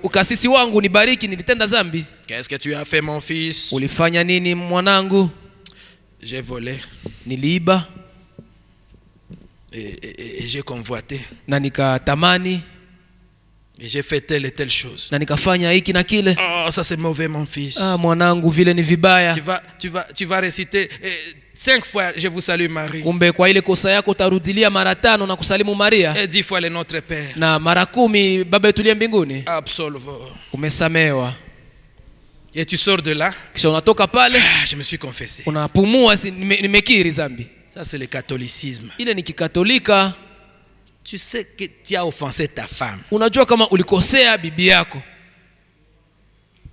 Ukasisi wangu nibariki, nilitenda zambi. Qu'est-ce que tu as fait mon fils? Ulifanya nini mwanangu? J'ai volé. Niliiba. Et j'ai convoité. Na nikatamani. Et j'ai fait telle et telle chose. Na nikafanya hiki na kile. Oh, ça c'est mauvais mon fils. Ah, mwanangu, vile ni vibaya. Tu vas réciter 5 fois je vous salue Marie. Kumbe kwa ile kosa yako utarudilia mara 5 na kusalimu Maria. Et 10 fois le Notre Père. Na mara 10 Baba yetu aliye mbinguni. Absolvo. Umesamewa. Et tu sors de là. Kisha unatoka pale. Je me suis confessé. Unapumua, nimekiri zambi. Ça c'est le catholicisme. Ile ni kikatolika. Tu sais que tu as offensé ta femme. Unajua kama ulikosea bibi yako.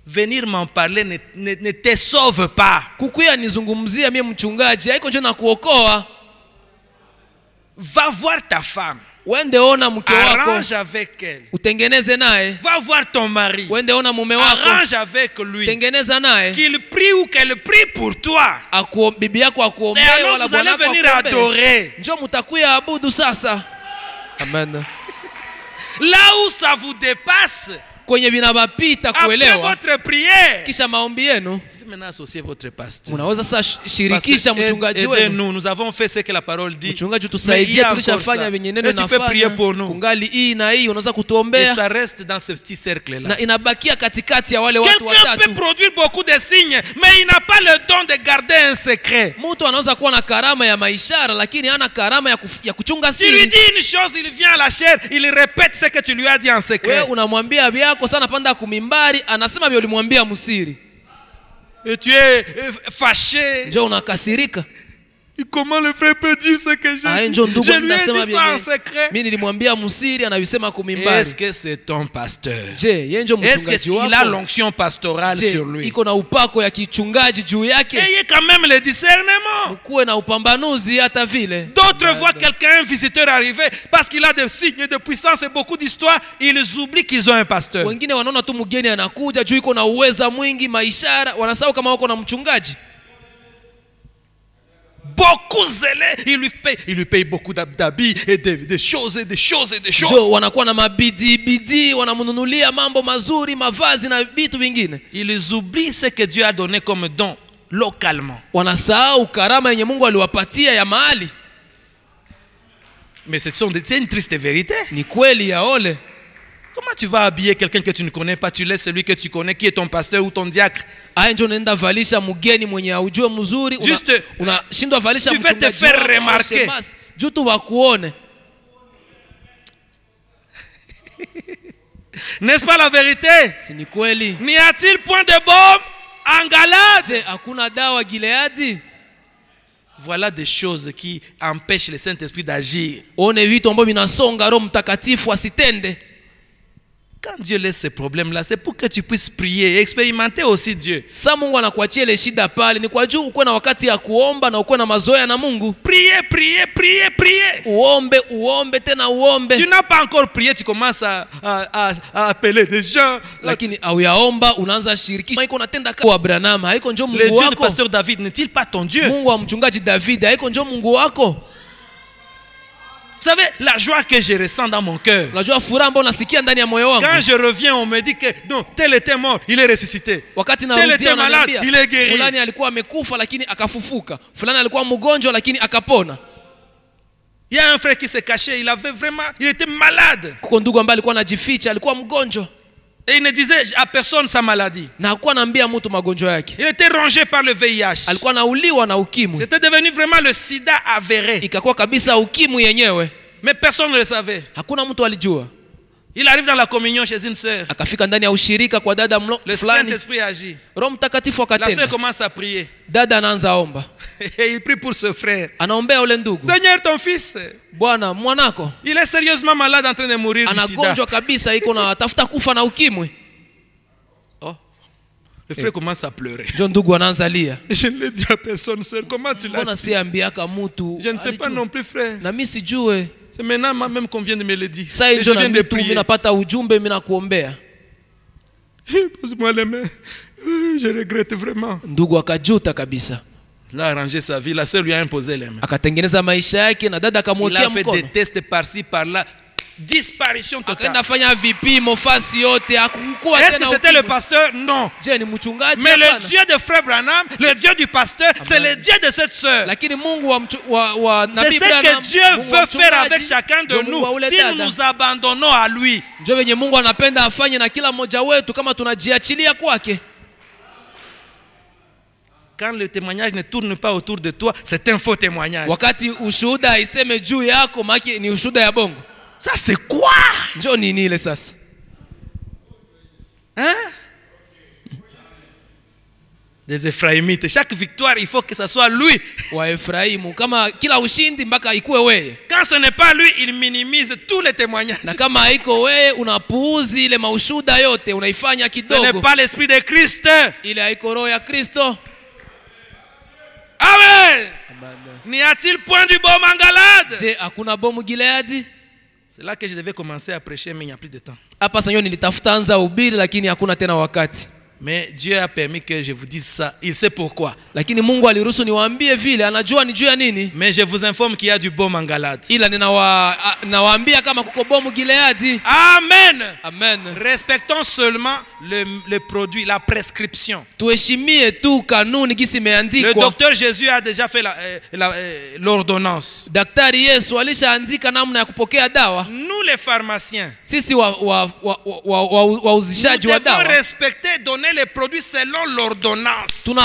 Venir m'en parler ne te sauve pas. Kukuya nizungumzia mimi mchungaji haiko njoo na kuokoa. Va voir ta femme. Wende ona mke wako. Arrange avec elle. Utengeneze naye. Va voir ton mari. Wende ona mume wako. Arrange avec lui. Tengeneza naye. Qu'il prie ou qu'elle prie pour toi. Bibi yako akuombee wala bwana wako. Vous allez venir adorer. Njoo mtakuya abudu sasa. Amen. Là où ça vous dépasse, kwenye vinabapita kuelewa, après votre prière, kisha maombi yenu, maintenant associer votre pasteur. Unaweza sasa shirikisha mchungaji wenu. Nous avons fait ce que la parole dit. Mchungaji tusaidie, tulishafanya venye neno nafanya. Kungali hii na hii, unaweza kutuombea. Et ça reste dans ce petit cercle là. Na inabakia katikati ya wale watu watatu. Quelqu'un peut produire beaucoup de signes, mais il n'a pas le don de garder un secret. Mtu anaweza kuwa na karama ya maishara lakini hana karama ya kuchunga siri. Tu lui dis une chose, il vient à la chair, il répète ce que tu lui as dit en secret. Wewe unamwambia biako sana panda kumimbari, anasema vile ulimwambia msiri. Et tu es fâché. Njoo unakasirika. Comment le frère peut dire ce que j'ai dit? Je lui ai dit ça en secret. Mimi nilimwambia msiri, anabisema kumimbari. Est-ce que c'est ton pasteur? Est-ce qu'il a l'onction pastorale sur lui? Iko na upako ya kichungaji juu yake. Ayez quand même le discernement. Kuwe na upambanuzi hata vile. D'autres voient quelqu'un, un visiteur arriver, parce qu'il a des signes de puissance et beaucoup d'histoires, ils oublient qu'ils ont un pasteur. Wengine wanaona tu mgeni anakuja juu iko na uweza mwingi, maishara, wanasahau kama wako na mchungaji. Beaucoup zélé, il lui paye beaucoup d'habits et des choses et des choses et des choses. Jo wanakuwa na bidi wanamnunulia mambo mazuri, mavazi na vitu vingine. Ils oublient ce que Dieu a donné comme don localement. Wanasahau karama yenye Mungu aliwapatia ya mahali. Mais c'est une triste vérité. Ni kweli ya ole. Comment tu vas habiller quelqu'un que tu ne connais pas, tu laisses celui que tu connais qui est ton pasteur ou ton diacre? Ndio nenda valisha mgeni mwenye ujue mzuri, unashindwa valisha mchungaji. Tu veux te faire remarquer. Juu tu wakuone. N'est-ce pas la vérité? Si ni kweli. N'y a-t-il point de baume en Galate? Je, hakuna dawa Gileadi? Voilà des choses qui empêchent le Saint-Esprit d'agir. One vitu ambavyo vinasonga Roho Mtakatifu asitende. Quand Dieu laisse ces problèmes-là, c'est pour que tu puisses prier et expérimenter aussi Dieu. Sa Mungu anakuachia ile shida pale, ni kwa juu uko na wakati ya kuomba na uko na mazoea na Mungu. Prier. Uombe tena uombe. Tu n'as pas encore prié, tu commences à appeler des gens. Lakini au yaomba unaanza shirikisha. Haiko natenda kwa Abraham, haiko njoo Mungu wako. Le Dieu du pasteur David n'est-il pas ton Dieu? Mungu wa mchungaji David, haiko njoo Mungu wako. Vous savez, la joie que je ressens dans mon cœur. Quand je reviens, on me dit que non, tel était mort, il est ressuscité. Tel était malade, il est guéri. Il y a un frère qui s'est caché, il était malade. Et il ne disait à personne sa maladie. Il était rongé par le VIH. C'était devenu vraiment le sida avéré. Mais personne ne le savait. Il arrive dans la communion chez une sœur. Le Saint-Esprit agit. La sœur commence à prier. Et il prie pour ce frère. Seigneur, ton fils, il est sérieusement malade, en train de mourir du sida. Oh. Le frère commence à pleurer. Je ne l'ai dit à personne, sœur. Comment tu l'as su? Je ne sais pas non plus, frère. C'est maintenant même qu'on vient de me le dire. Et je viens de prier. Pose-moi les mains. Je regrette vraiment. Il a arrangé sa vie. La sœur lui a imposé les mains. Il a fait des tests par-ci, par-là. Disparition totale. Est-ce que c'était le pasteur? Non. Mais le Dieu de frère Branham, le Dieu du pasteur, c'est le Dieu de cette sœur. C'est ce que Dieu veut faire avec chacun de nous si nous nous abandonnons à lui. Quand le témoignage ne tourne pas autour de toi, c'est un faux témoignage. Ça c'est quoi? Hein? Des Ephraimites. Chaque victoire, il faut que ce soit lui. Quand ce n'est pas lui, il minimise tous les témoignages. Ce n'est pas l'esprit de Christ. Amen. N'y a-t-il point du bon mangalade? C'est là que je devais commencer à prêcher, mais il n'y a plus de temps. Mais Dieu a permis que je vous dise ça. Il sait pourquoi. Mais je vous informe qu'il y a du bon mangalade. Amen. Amen. Respectons seulement le produit, la prescription. Le docteur Jésus a déjà fait l'ordonnance. Nous les pharmaciens, nous devons respecter, donner les produits selon l'ordonnance. Pour que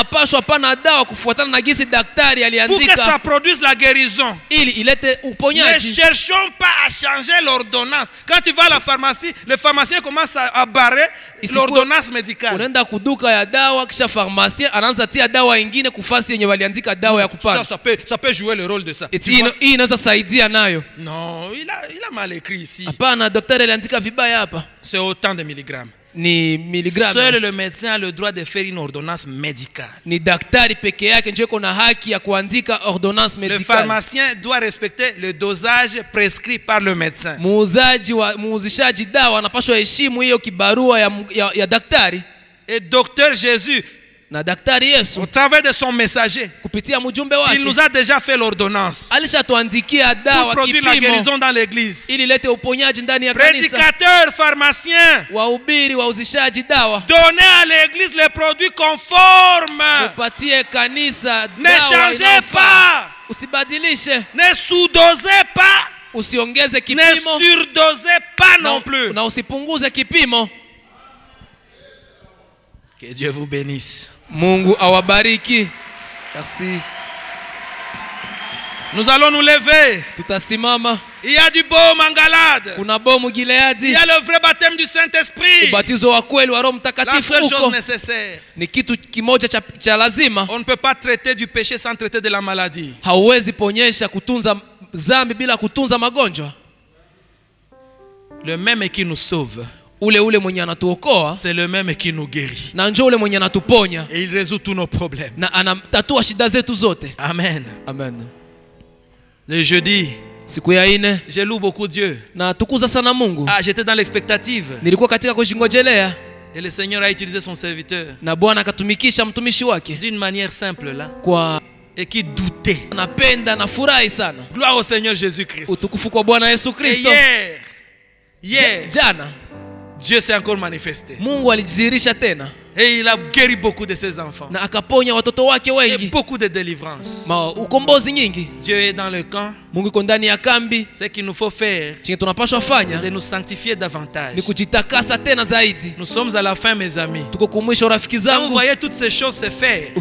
ça produise la guérison. Ne cherchons pas à changer l'ordonnance. Quand tu vas à la pharmacie, le pharmacien commence à barrer l'ordonnance médicale. Ça peut jouer le rôle de ça. Non, il a mal écrit ici. C'est autant de milligrammes. Seul le médecin a le droit de faire une ordonnance médicale. Le pharmacien doit respecter le dosage prescrit par le médecin. Et docteur Jésus, au travers de son messager, il nous a déjà fait l'ordonnance pour produire la guérison dans l'église. Prédicateurs, pharmaciens, donnez à l'église les produits conformes. Ne changez pas. Ne sous-dosez pas. Ne surdosez pas non plus. Que Dieu vous bénisse. Mungu awabariki. Merci. Nous allons nous lever. Tutasimama. Il y a du beau mangalade. Il y a le vrai baptême du Saint-Esprit. La seule chose nécessaire. On ne peut pas traiter du péché sans traiter de la maladie. Le même qui nous sauve, c'est le même qui nous guérit. Et il résout tous nos problèmes. Amen. Amen. Le jeudi, je loue beaucoup Dieu. J'étais dans l'expectative. Et le Seigneur a utilisé son serviteur d'une manière simple là. Et qui doutait. Gloire au Seigneur Jésus-Christ. Et hier, Dieu s'est encore manifesté. Et il a guéri beaucoup de ses enfants. Et beaucoup de délivrances. Dieu est dans le camp. Ce qu'il nous faut faire, c'est de nous sanctifier davantage. Nous sommes à la fin, mes amis. Quand vous voyez toutes ces choses se faire,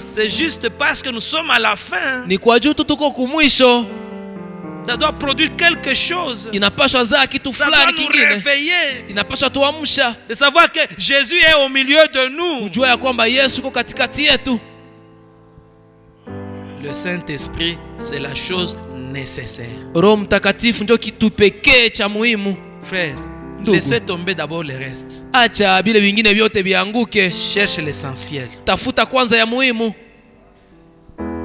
c'est juste parce que nous sommes à la fin. Ça doit produire quelque chose. Ça doit nous réveiller. De savoir que Jésus est au milieu de nous. Le Saint-Esprit, c'est la chose nécessaire. Frère, Laissez tomber d'abord le reste. Acha bile vingine vyote vianguke. Cherche l'essentiel. Tafuta kwanza ya muhimu.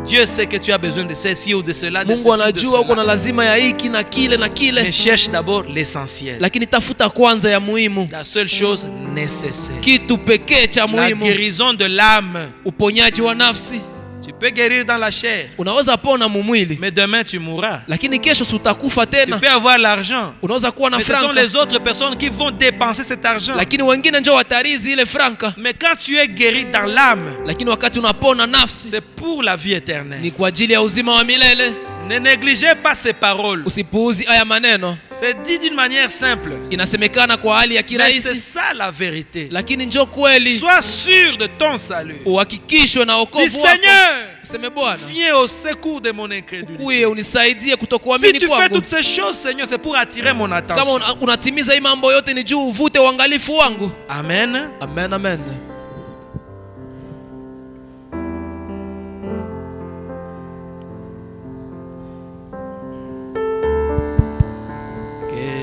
Dieu sait que tu as besoin de ceci ou de cela, de Mungu anajua uko na lazima ya hiki na kile na kile. Mais cherche d'abord l'essentiel. Lakini tafuta kwanza ya muhimu. La seule chose nécessaire. Kitu pekee cha muhimu. La guérison de l'âme. Uponyaji wa nafsi. Tu peux guérir dans la chair. Unaweza pona mumwili. Mais demain tu mourras. Lakini kesho utakufa tena. Tu peux avoir l'argent. Unaweza kuwa na franka. Mais ce sont les autres personnes qui vont dépenser cet argent. Lakini wengine ndio watarizi ile franka. Mais quand tu es guéri dans l'âme, lakini wakati unapona nafsi, c'est pour la vie éternelle. Ni kwa ajili ya uzima wa milele. Ne négligez pas ces paroles. Usipuuzi haya maneno. C'est dit d'une manière simple. Inasemekana kwa hali ya kirahisi. C'est ça la vérité. Lakini njoo kweli. Sois sûr de ton salut. Uhakikishwe na wokovu wako. Seigneur, useme Bwana, viens au secours de mon incrédulité. Ukuye unisaidie kutokuamini kwangu. Si tu fais toutes ces choses, Seigneur, c'est pour attirer mon attention. Kama unatimiza hii mambo yote ni juu uvute uangalifu wangu. Amen. Amen, amen.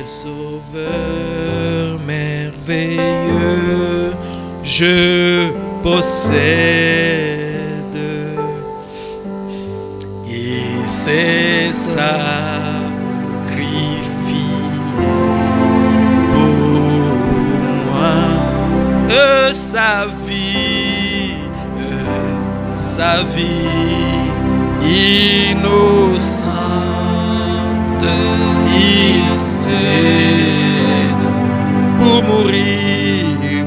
Sauveur merveilleux, je possède, il s'est sacrifié pour moi, sa vie innocente, il s'est pour mourir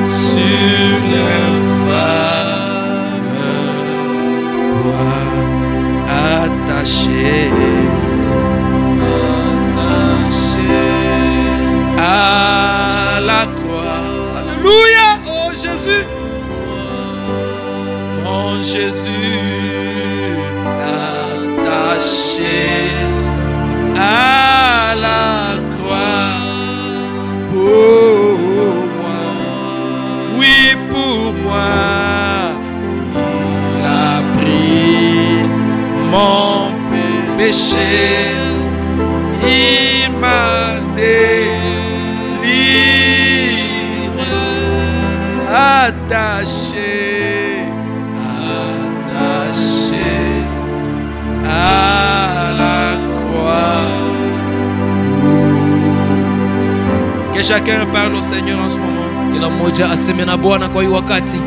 sur l'infâme croix, attaché à la croix. Alléluia, oh Jésus, mon Jésus, attaché à la croix pour moi, oui pour moi, il a pris mon péché, il m'a délivré, attaché à la croix. Que chacun parle au Seigneur en ce moment. Kila mmoja aseme na Bwana kwa hii wakati.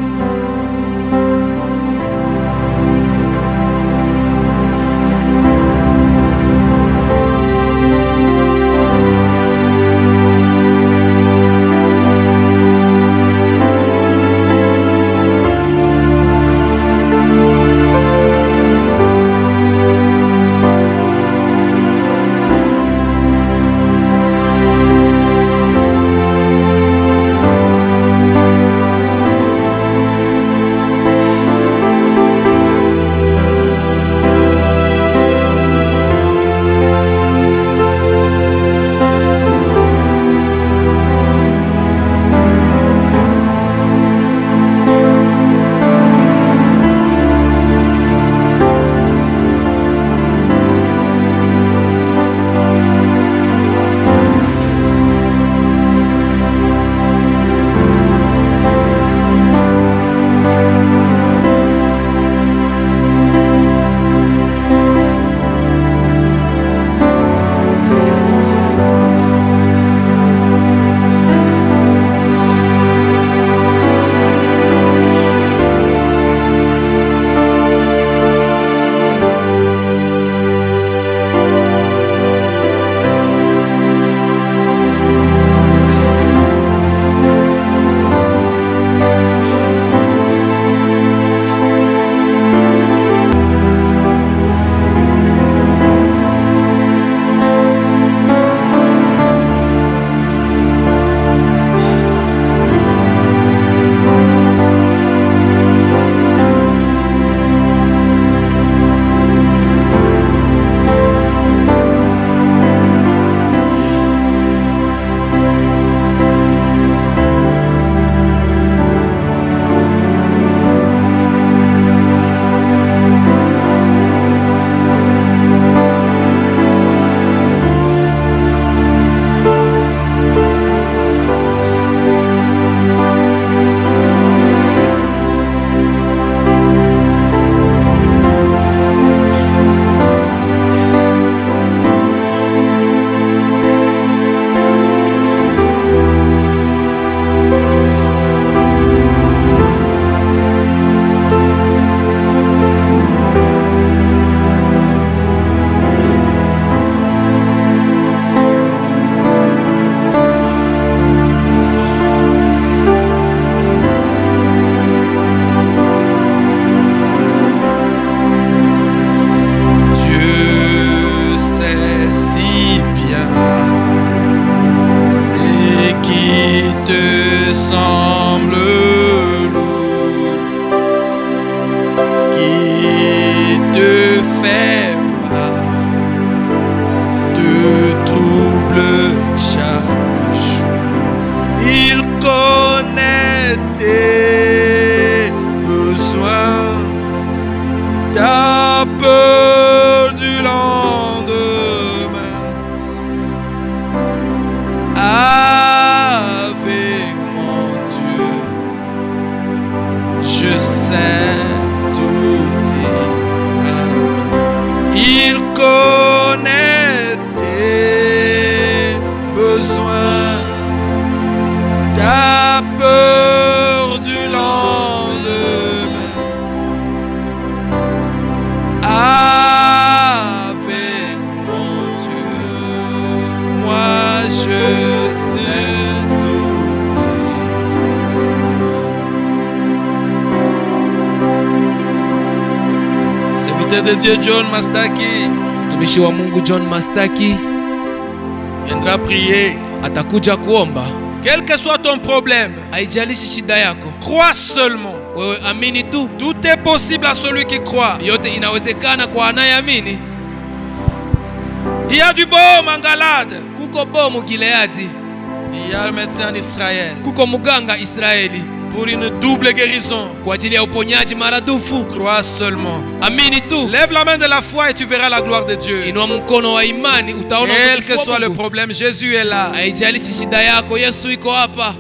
tes besoins, ta peur du lendemain. Avec mon Dieu, je sais tout ira. Il connaît tes besoins, ta peur du lendemain. Avec mon Dieu, moi je sais tout. Serviteur de Dieu John Mastaki, mtumishi wa Mungu John Mastaki viendra prier. Atakuja kuomba. Quel que soit ton problème, haijalishi shida yako, crois seulement. Wewe amini tu. Tout est possible à celui qui croit. Yote inawezekana kwa anayeamini. Il y a du baume en Galade. Kuko bomu Gileadi. Il y a le médecin en Israël. Kuko muganga Israeli. Pour une double guérison. Kwa ajili ya uponyaji maradufu. Crois seulement. Amini tu. Lève la main de la foi et tu verras la gloire de Dieu. Inua mkono wa imani utaona utukufu wa Mungu. Quel que soit le problème, Jésus est là. Haijalishi shida yako, Yesu iko hapa.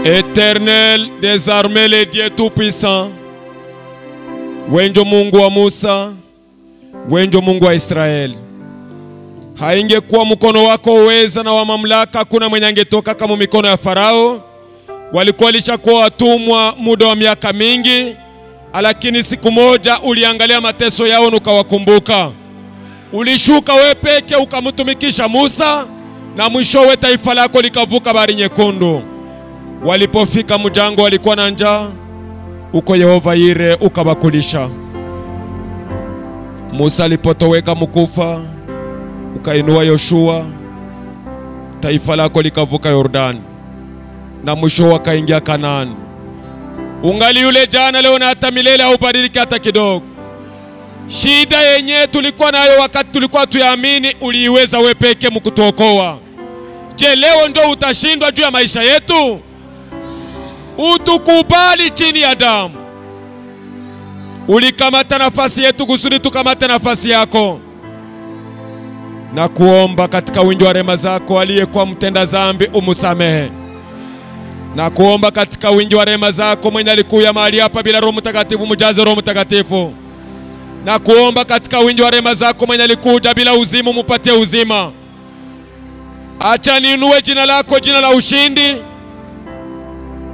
Éternel des armées, le Dieu tout-puissant, wenjo Mungu wa Musa, wenjo Mungu wa Israeli. Haingekuwa mkono wako uweza na wa mamlaka, kuna mwenye angetoka kama mikono ya Farao. Walikuwa walishakuwa watumwa muda wa miaka mingi, lakini siku moja uliangalia mateso yao na ukawakumbuka. Ulishuka wewe peke ukamtumikisha Musa, na mwishowe taifa lako likavuka bahari nyekundu. Walipofika mjango walikuwa na njaa, uko Yehova Yire ukabakulisha. Musa alipotoweka mkufa, ukainua Yoshua, taifa lako likavuka Yordani, na mwisho wakaingia Kanaani. Ungali yule jana, leo na hata milele, haubadiliki hata kidogo. Shida yenye tulikuwa nayo wakati tulikuwa tuyaamini, uliiweza wewe peke mkutuokoa. Je, leo ndio utashindwa juu ya maisha yetu? Utukubali chini ya damu. Ulikamata nafasi yetu kusudi tukamate nafasi yako. Na kuomba katika wingi wa rehema zako, aliyekuwa mtenda dhambi umusamehe. Na kuomba katika wingi wa rehema zako, mwenye alikuya mahali hapa bila Roho Mtakatifu, mujaze Roho Mtakatifu. Na kuomba katika wingi wa rehema zako, mwenye alikuja bila uzima, mupatie uzima. Acha niinue jina lako, jina la ushindi.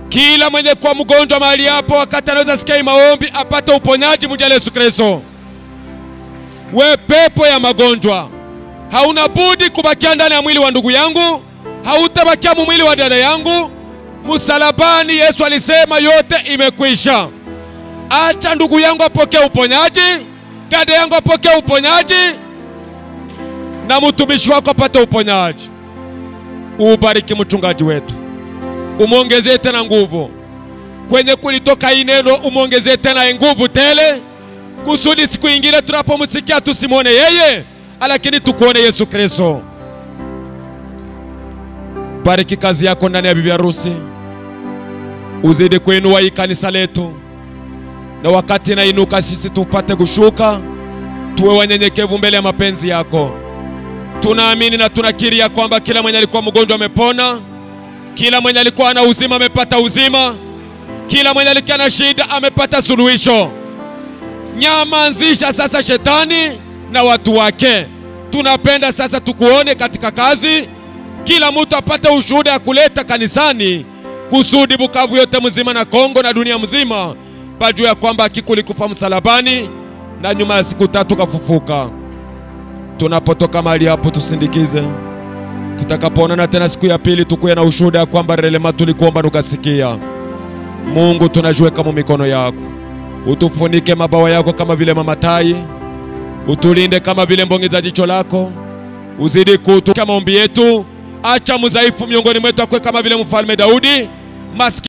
Kila mwenye kwa mgonjwa mahali hapo, wakati anaweza sikia maombi, apate uponyaji mjale Yesu Kristo. We pepo ya magonjwa, hauna budi kubakia ndani ya mwili wa ndugu yangu, hautabakia mwili wa dada yangu. Msalabani Yesu alisema yote imekwisha. Acha ndugu yangu apokee uponyaji, dada yangu apokee uponyaji, na mtumishi wako apate uponyaji. Ubariki mchungaji wetu, umuongezee tena nguvu. Kwenye kulitoka hii neno, umuongezee tena nguvu tele, kusudi siku ingine tunapomsikia tusimwone yeye, lakini tukuone Yesu Kristo. Bariki kazi yako ndani ya bibi harusi. Uzidi kuinua hii kanisa letu, na wakati inainuka sisi tupate kushuka, tuwe wanyenyekevu mbele ya mapenzi yako. Tunaamini na tunakiri ya kwamba kila mwenye alikuwa mgonjwa amepona, kila mwenye alikuwa na uzima amepata uzima, kila mwenye alikuwa na shida amepata suluhisho. Nyamanzisha sasa shetani na watu wake. Tunapenda sasa tukuone katika kazi, kila mtu apate ushuhuda ya kuleta kanisani, kusudi Bukavu yote mzima na Kongo na dunia mzima pajua ya kwamba akikulikufa msalabani na nyuma ya siku 3 kafufuka. Tunapotoka mahali hapo tusindikize, tutakapoonana tena siku ya pili tukuye na ushuhuda ya kwamba relema tulikuomba nukasikia. Mungu tunajua kama mikono yako, utufunike mabawa yako kama vile mamatai, utulinde kama vile mbongi za jicho lako, uzidi kutukia maombi yetu. Acha mzaifu miongoni mwetu akwe kama vile mfalme Daudi, maskini